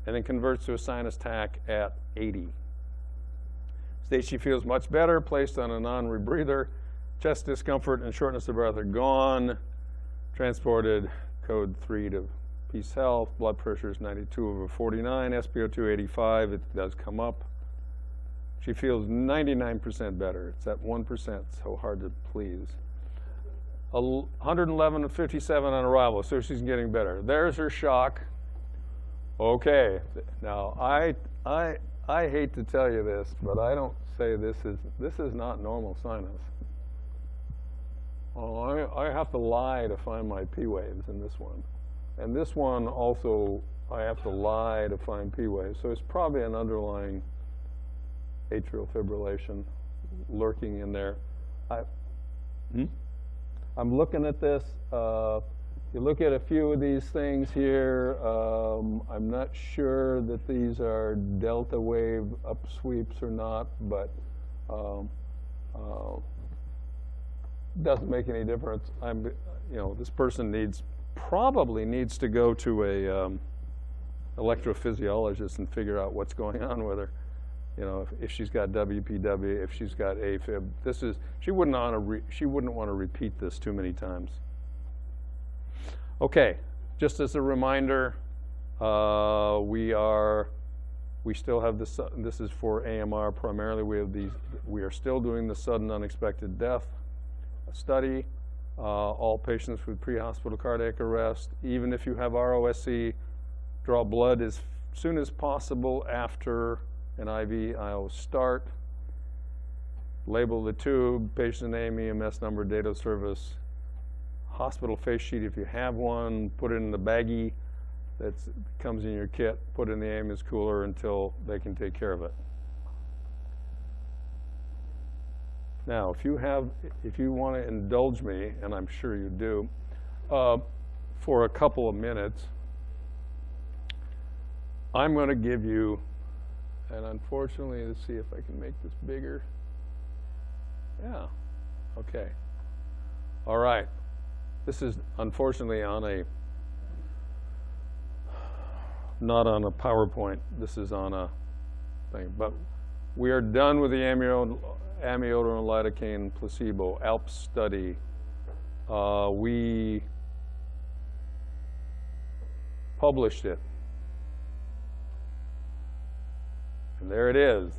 and then converts to a sinus tach at 80. States she feels much better, placed on a non-rebreather. Chest discomfort and shortness of breath are gone. Transported code 3 to Peace Health. Blood pressure is 92/49. SpO2 85. It does come up. She feels 99% better. It's that 1% so hard to please. 111/57 on arrival, so she's getting better. There's her shock. Okay, now I hate to tell you this, but I don't say this is not normal sinus. Oh, I have to lie to find my P waves in this one, and this one also I have to lie to find P waves. So it's probably an underlying atrial fibrillation lurking in there. I'm looking at this. You look at a few of these things here. I'm not sure that these are delta wave upsweeps or not, but doesn't make any difference. This person probably needs to go to a electrophysiologist and figure out what's going on with her. If she's got WPW, if she's got AFib. She wouldn't want to repeat this too many times. Okay, just as a reminder, we still have this. This is for AMR primarily. We are still doing the sudden unexpected death study. All patients with pre-hospital cardiac arrest, even if you have ROSC, draw blood as soon as possible after an IV IO start. Label the tube, patient name, EMS number, date of service, hospital face sheet if you have one, put it in the baggie that comes in your kit, put it in the ambulance cooler until they can take care of it. Now, if you want to indulge me, and I'm sure you do, for a couple of minutes, I'm going to give you, and unfortunately, let's see if I can make this bigger. Yeah, okay. All right. This is unfortunately not on a PowerPoint. This is on a thing. But we are done with the amiodarone lidocaine placebo ALPS study. We published it. And there it is.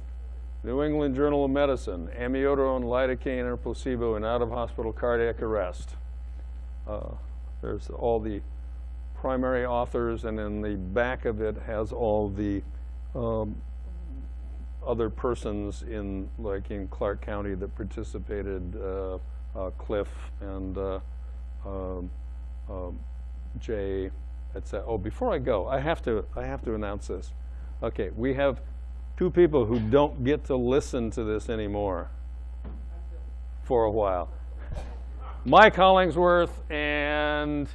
New England Journal of Medicine, amiodarone lidocaine or placebo in out-of-hospital cardiac arrest. There's all the primary authors, and in the back of it has all the other persons in Clark County that participated, Cliff and Jay, etc. Oh, before I go, I have to announce this. Okay, we have two people who don't get to listen to this anymore for a while. Mike Hollingsworth and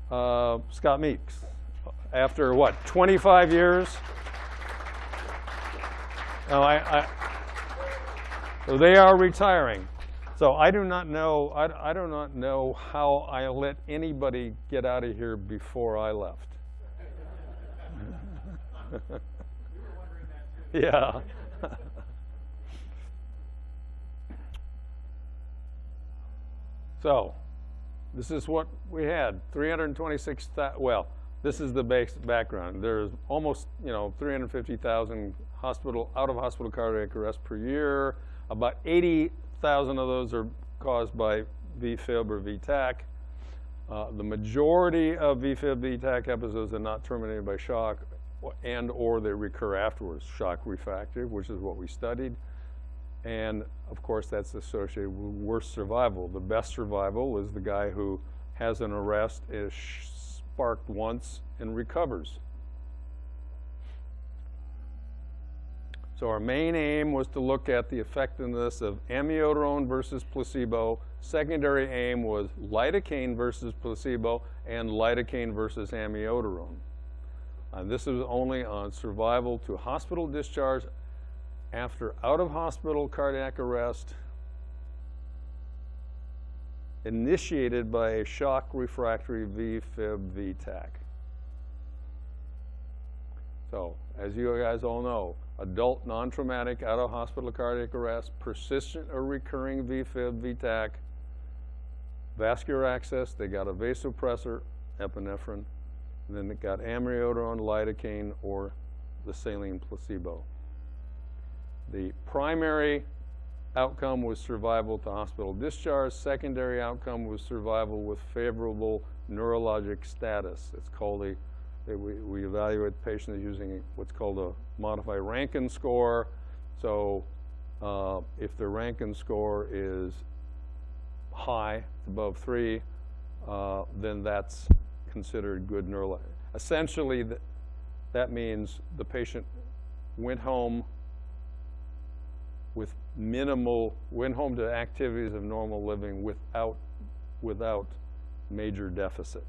Scott Meeks. After what, 25 years? Oh, so they are retiring. So I do not know. I do not know how I let anybody get out of here before I left. Yeah. So this is what we had, 326,000, well, this is the base background. There's almost, 350,000 out-of-hospital cardiac arrests per year. About 80,000 of those are caused by VFib or VTAC. The majority of VFib, VTAC episodes are not terminated by shock and or they recur afterwards, shock refractory, which is what we studied. And of course, that's associated with worse survival. The best survival is the guy who has an arrest, is sparked once, and recovers. So our main aim was to look at the effectiveness of amiodarone versus placebo. Secondary aim was lidocaine versus placebo and lidocaine versus amiodarone. And this is only on survival to hospital discharge after out-of-hospital cardiac arrest initiated by a shock refractory VFib VTAC. So, as you guys all know, adult non-traumatic out-of-hospital cardiac arrest, persistent or recurring VFib VTAC, vascular access, they got a vasopressor, epinephrine, and then they got amiodarone, lidocaine, or the saline placebo. The primary outcome was survival to hospital discharge. Secondary outcome was survival with favorable neurologic status. It's called we evaluate patients using what's called a modified Rankin score. So if the Rankin score is high, above 3, then that's considered good neurologic. Essentially, that means the patient went home with minimal, went home to activities of normal living without major deficit.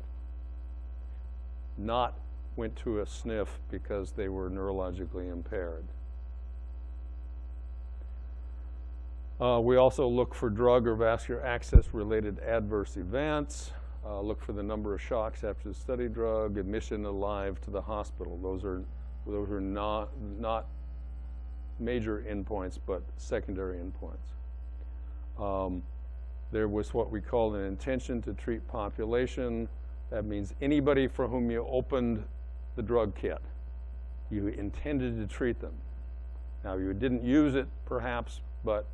Not went to a sniff because they were neurologically impaired. We also look for drug or vascular access related adverse events, look for the number of shocks after the study drug, admission alive to the hospital. Those are not major endpoints, but secondary endpoints. There was what we call an intention to treat population. That means anybody for whom you opened the drug kit, you intended to treat them. Now, you didn't use it, perhaps, but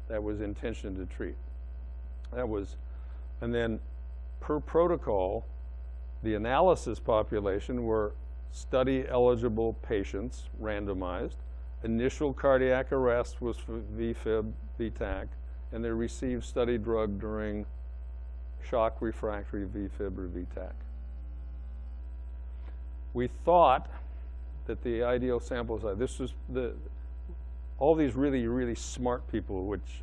that was intention to treat. And then per protocol, the analysis population were study-eligible patients, randomized. Initial cardiac arrest was for VFib, VTAC, and they received study drug during shock refractory VFib or VTAC. We thought that the ideal sample size, this was all these really, really smart people, which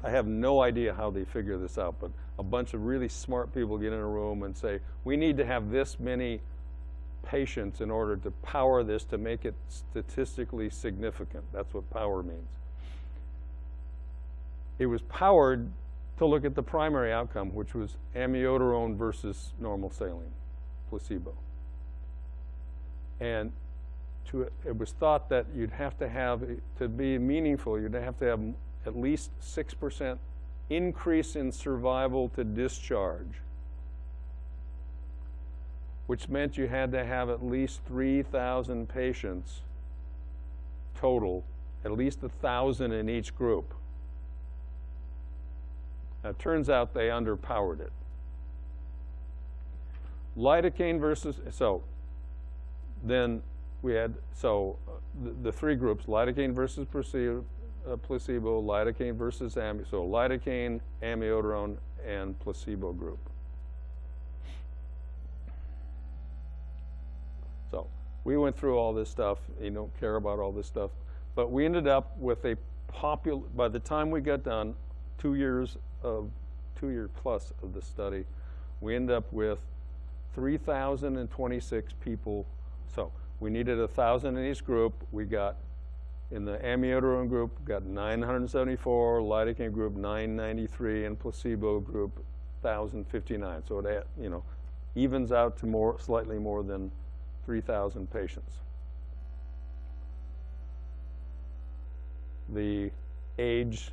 I have no idea how they figure this out, but a bunch of really smart people get in a room and say, we need to have this many patients in order to power this to make it statistically significant. That's what power means. It was powered to look at the primary outcome, which was amiodarone versus normal saline, placebo. And it was thought that you'd have to have, to be meaningful, you'd have to have at least 6% increase in survival to discharge, which meant you had to have at least 3,000 patients total, at least 1,000 in each group. Now, it turns out they underpowered it. Lidocaine versus, so then we had, the three groups, lidocaine versus placebo, lidocaine versus so lidocaine, amiodarone, and placebo group. So we went through all this stuff. You don't care about all this stuff. But we ended up with a by the time we got done, 2 years plus of the study, we ended up with 3,026 people. So we needed 1,000 in each group. We got, in the amiodarone group, got 974, lidocaine group 993, and placebo group 1,059. So it, evens out to slightly more than 3,000 patients. The ages,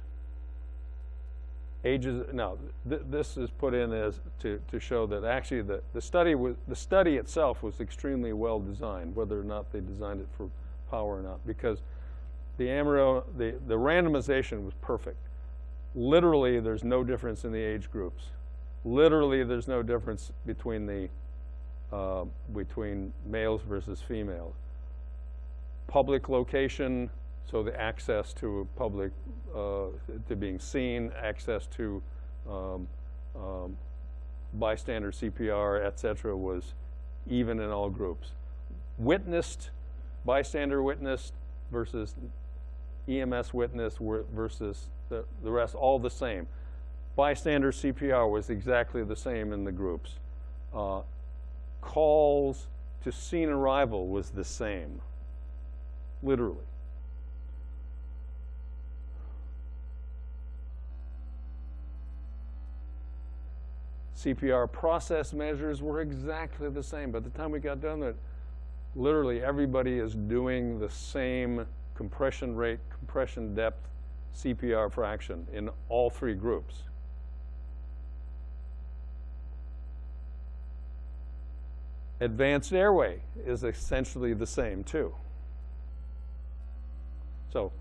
now this is put in as to show that actually the study itself was extremely well designed, whether or not they designed it for power or not, because the randomization was perfect. Literally, there's no difference in the age groups. Literally, there's no difference between between males versus females. Public location, so the access to public, to being seen, access to bystander CPR, et cetera, was even in all groups. Witnessed, bystander witnessed versus EMS witness versus the rest, all the same. Bystander CPR was exactly the same in the groups. Calls to scene arrival was the same, literally. CPR process measures were exactly the same. By the time we got done, that literally everybody is doing the same compression rate, compression depth, CPR fraction in all three groups. Advanced airway is essentially the same too. So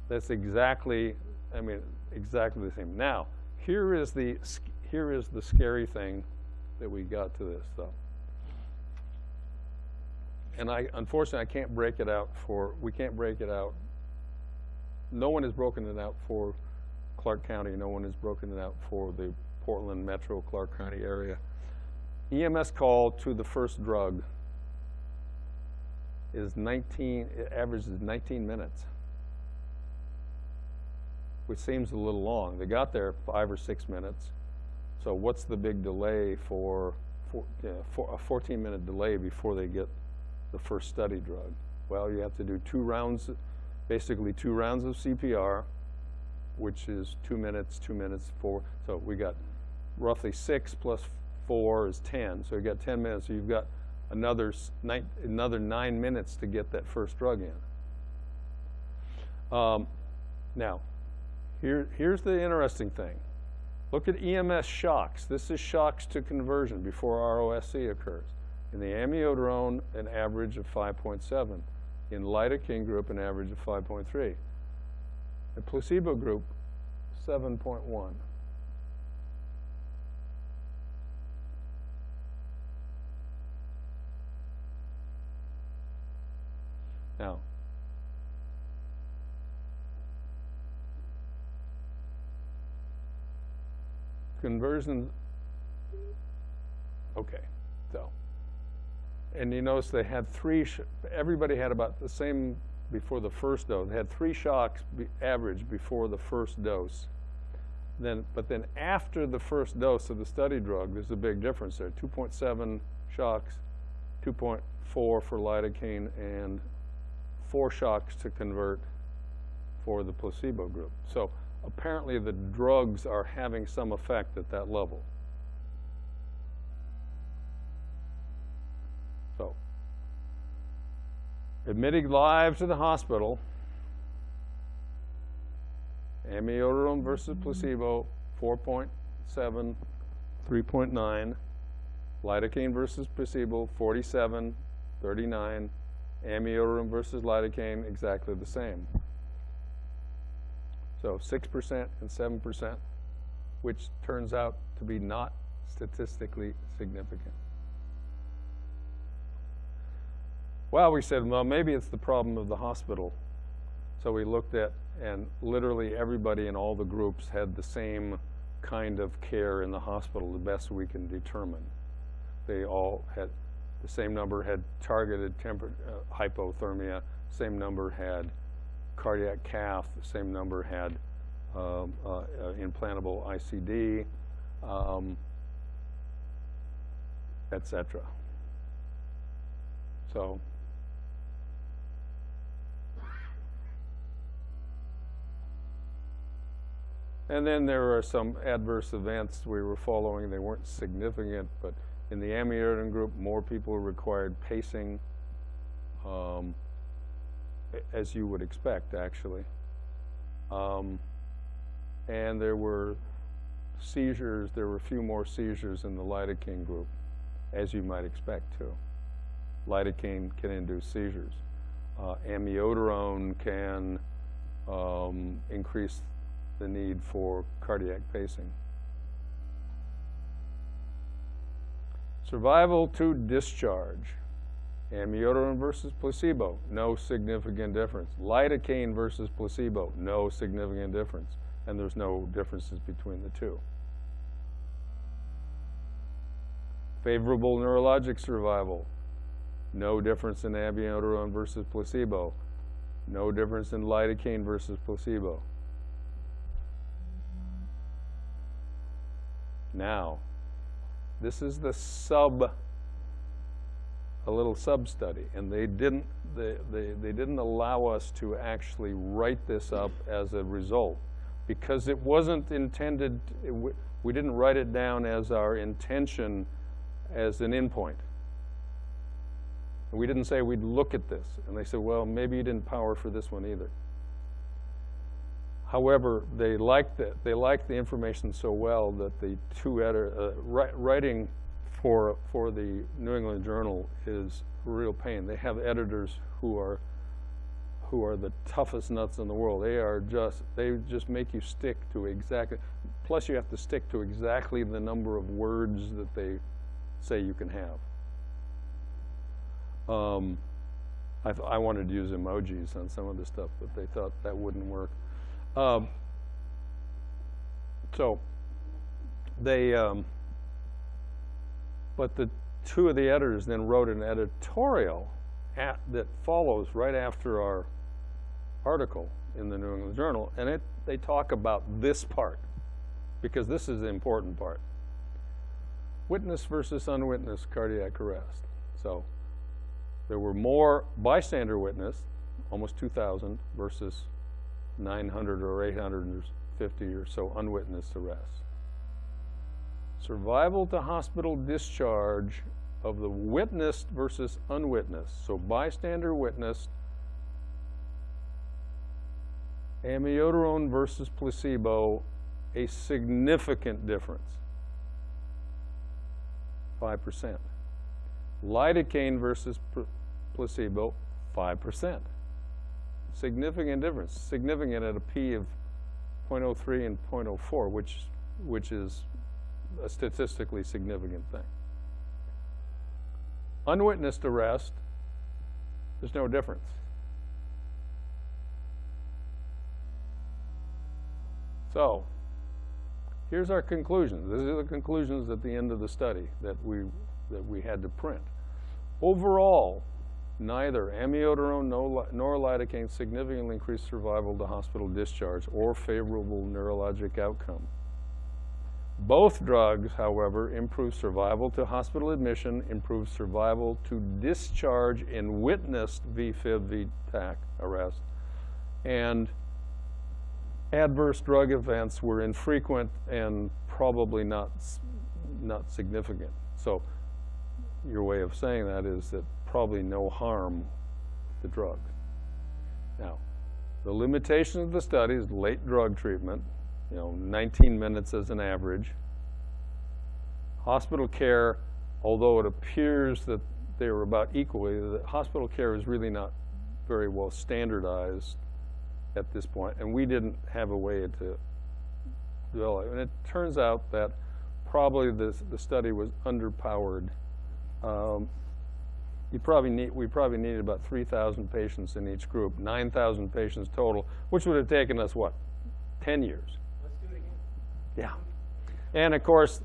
that's exactly the same. Now, here is the scary thing that we got to this stuff. And unfortunately, I can't break it out we can't break it out. No one has broken it out for Clark County. No one has broken it out for the Portland Metro Clark County area. EMS call to the first drug is averages 19 minutes. which seems a little long. They got there 5 or 6 minutes. So what's the big delay for a 14-minute delay before they get the first study drug? Well, you have to do 2 rounds, basically 2 rounds of CPR, which is 2 minutes, 2 minutes, 4. So we got roughly 6 plus 4 is 10. So you got 10 minutes. So you've got another 9 minutes to get that first drug in. Now, here's the interesting thing. Look at EMS shocks. This is shocks to conversion before ROSC occurs. In the amiodarone, an average of 5.7. In lidocaine group, an average of 5.3. The placebo group, 7.1. Now, conversion, okay, so, and you notice they had 3, everybody had about the same before the first dose. They had 3 shocks average before the first dose. But then after the first dose of the study drug, there's a big difference there. 2.7 shocks, 2.4 for lidocaine, and 4 shocks to convert for the placebo group. So apparently the drugs are having some effect at that level. So, admitting live to the hospital, amiodarone versus placebo, 4.7, 3.9. Lidocaine versus placebo, 47, 39. Amiodarone versus lidocaine, exactly the same. So 6% and 7%, which turns out to be not statistically significant. Well, we said, well, maybe it's the problem of the hospital. So we looked at, and literally everybody in all the groups had the same kind of care in the hospital, the best we can determine. They all had, the same number had targeted hypothermia, same number had cardiac cath, the same number had implantable ICD, etc. So, and then there are some adverse events we were following. They weren't significant, but in the amiodarone group, more people required pacing, as you would expect, actually. And there were seizures. There were a few more seizures in the lidocaine group, as you might expect, too. Lidocaine can induce seizures. Amiodarone can increase the need for cardiac pacing. Survival to discharge. Amiodarone versus placebo, no significant difference. Lidocaine versus placebo, no significant difference. And there's no differences between the two. Favorable neurologic survival, no difference in amiodarone versus placebo. No difference in lidocaine versus placebo. Now, this is the a little sub-study, and they didn't allow us to actually write this up as a result because it wasn't intended. We didn't write it down as our intention as an endpoint. We didn't say we'd look at this, and they said, well, maybe you didn't power for this one either. However, they liked the information so well that the writing for the New England Journal is a real pain. They have editors who are the toughest nuts in the world. They just make you stick to exactly. Plus, you have to stick to exactly the number of words that they say you can have. I wanted to use emojis on some of the stuff, but they thought that wouldn't work. So they, but the 2 of the editors then wrote an editorial that follows right after our article in the New England Journal, and they talk about this part, because this is the important part. Witnessed versus unwitnessed cardiac arrest. So there were more bystander witnessed, almost 2,000, versus 900 or 850 or so unwitnessed arrests. Survival to hospital discharge of the witnessed versus unwitnessed. So bystander witnessed, amiodarone versus placebo, a significant difference, 5%. Lidocaine versus placebo, 5%. Significant difference, significant at a p of 0.03 and 0.04, which is a statistically significant thing. Unwitnessed arrest, there's no difference. So, here's our conclusions. These are the conclusions at the end of the study that we had to print. Overall, neither amiodarone nor lidocaine significantly increased survival to hospital discharge or favorable neurologic outcome. Both drugs, however, improve survival to hospital admission, improve survival to discharge in witnessed VFib, VTAC arrest, and adverse drug events were infrequent and probably not significant. So your way of saying that is that probably no harm the drug. Now, the limitation of the study is late drug treatment, 19 minutes as an average. Hospital care, although it appears that they were about equally, the hospital care is really not very well standardized at this point, and we didn't have a way to develop. And it turns out that probably the study was underpowered. We probably needed about 3,000 patients in each group, 9,000 patients total, which would have taken us, what, 10 years? Let's do it again. Yeah. And of course,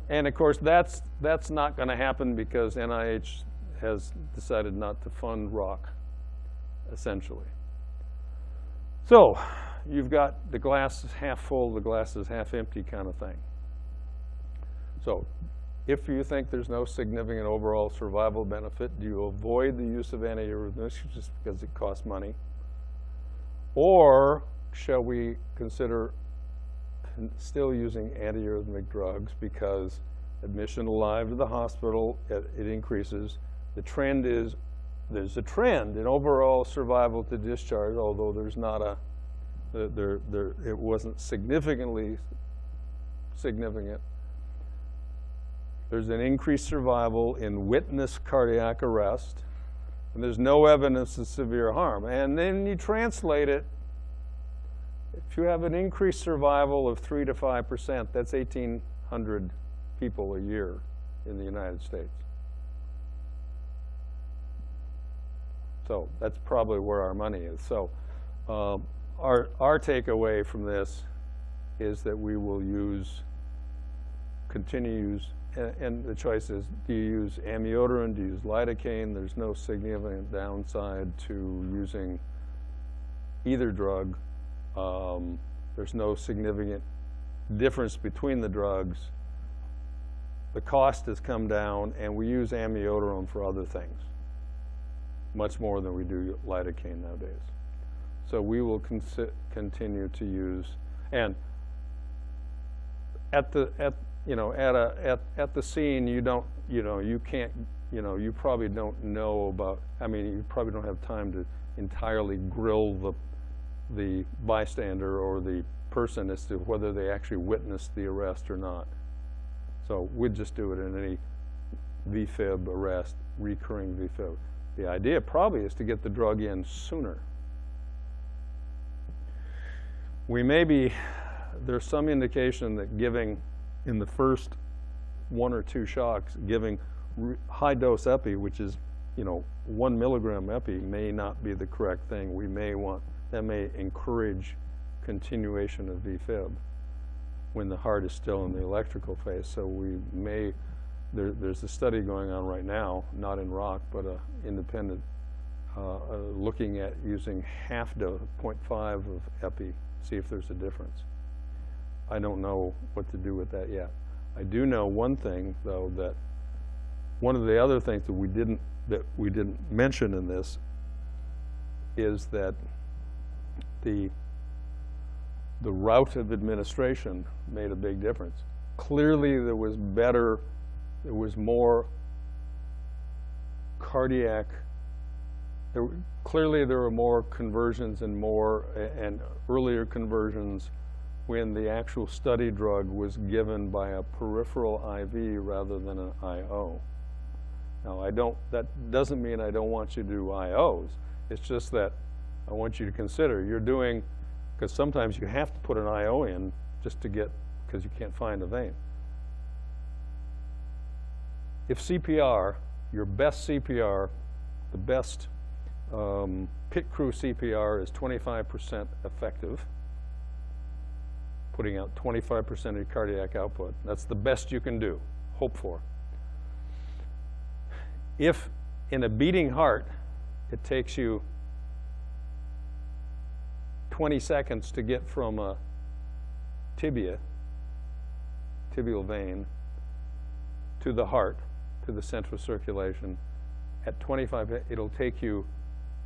that's not going to happen because NIH has decided not to fund ROC, essentially. So you've got the glass is half full, the glass is half empty kind of thing. So if you think there's no significant overall survival benefit, do you avoid the use of antiarrhythmics just because it costs money? Or shall we consider still using antiarrhythmic drugs because admission alive to the hospital, it increases. The trend is, there's a trend in overall survival to discharge, although there's not it wasn't significantly significant. There's an increased survival in witnessed cardiac arrest, and there's no evidence of severe harm. And then you translate it. If you have an increased survival of 3 to 5%, that's 1,800 people a year in the United States. So that's probably where our money is. So our takeaway from this is that we will continue to use, and the choice is, do you use amiodarone, do you use lidocaine? There's no significant downside to using either drug. There's no significant difference between the drugs. The cost has come down, and we use amiodarone for other things, much more than we do lidocaine nowadays. So we will continue to use, and at the scene, you probably don't know about, you probably don't have time to entirely grill the bystander or the person as to whether they actually witnessed the arrest or not. So we'd just do it in any VFib arrest, recurring VFib. The idea probably is to get the drug in sooner. There's some indication that giving, in the first 1 or 2 shocks, giving high dose epi, which is 1 milligram epi, may not be the correct thing. That may encourage continuation of VFib when the heart is still in the electrical phase. So there's a study going on right now, not in ROC, but an independent looking at using half dose, 0.5 of epi, see if there's a difference. I don't know what to do with that yet. I do know one thing, though, that one of the other things that we didn't mention in this is that the route of administration made a big difference. Clearly, there was more cardiac. Clearly, there were more conversions and earlier conversions when the actual study drug was given by a peripheral IV rather than an IO. Now, that doesn't mean I don't want you to do IOs. It's just that I want you to consider you're doing, because sometimes you have to put an IO in just to get, because you can't find a vein. If CPR, your best CPR, the best pit crew CPR is 25% effective, putting out 25% of your cardiac output. That's the best you can do, hope for. If in a beating heart, it takes you 20 seconds to get from a tibial vein, to the heart, to the central circulation, at 25, it'll take you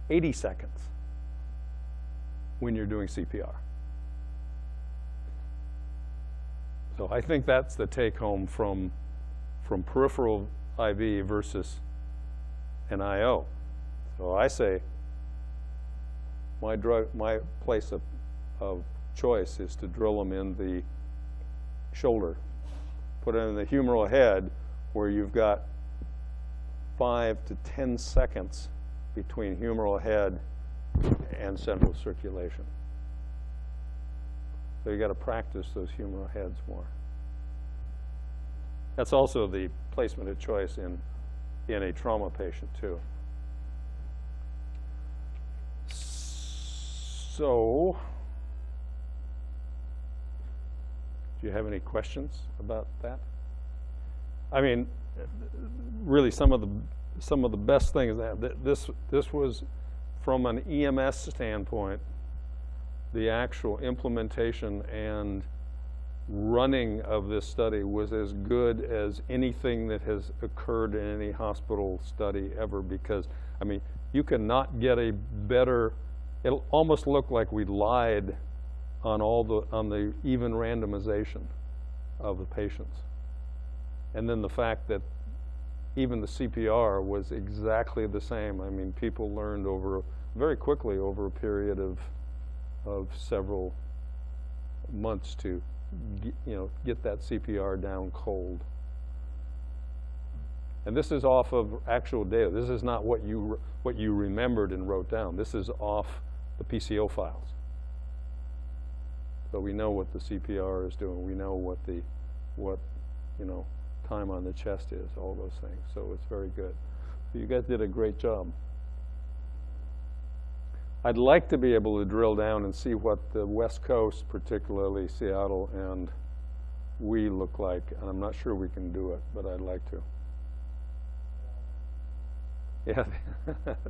80 seconds when you're doing CPR. So I think that's the take home from peripheral IV versus an IO. So I say my place of choice is to drill them in the shoulder. Put it in the humeral head where you've got 5 to 10 seconds between humeral head and central circulation. So you got to practice those humeral heads more. That's also the placement of choice in a trauma patient too. So, do you have any questions about that? I mean, really, some of the best things that this was, from an EMS standpoint, the actual implementation and running of this study was as good as anything that has occurred in any hospital study ever, because, I mean, you cannot get a better, it'll almost look like we lied on the even randomization of the patients. And then the fact that even the CPR was exactly the same. I mean, people learned very quickly over a period of several months to get that CPR down cold. And this is off of actual data. This is not what you remembered and wrote down. This is off the PCO files. So we know what the CPR is doing. We know what time on the chest is, all those things. So it's very good. So you guys did a great job. I'd like to be able to drill down and see what the West Coast, particularly Seattle and we, look like. And I'm not sure we can do it, but I'd like to. Yeah,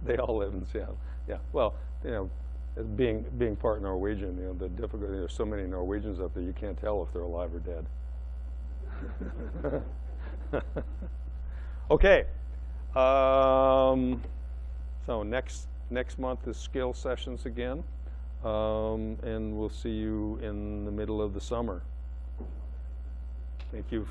they all live in Seattle. Yeah, well, as being part Norwegian, the difficulty, there's so many Norwegians up there, you can't tell if they're alive or dead. Okay. So next month is skill sessions again, and we'll see you in the middle of the summer. Thank you.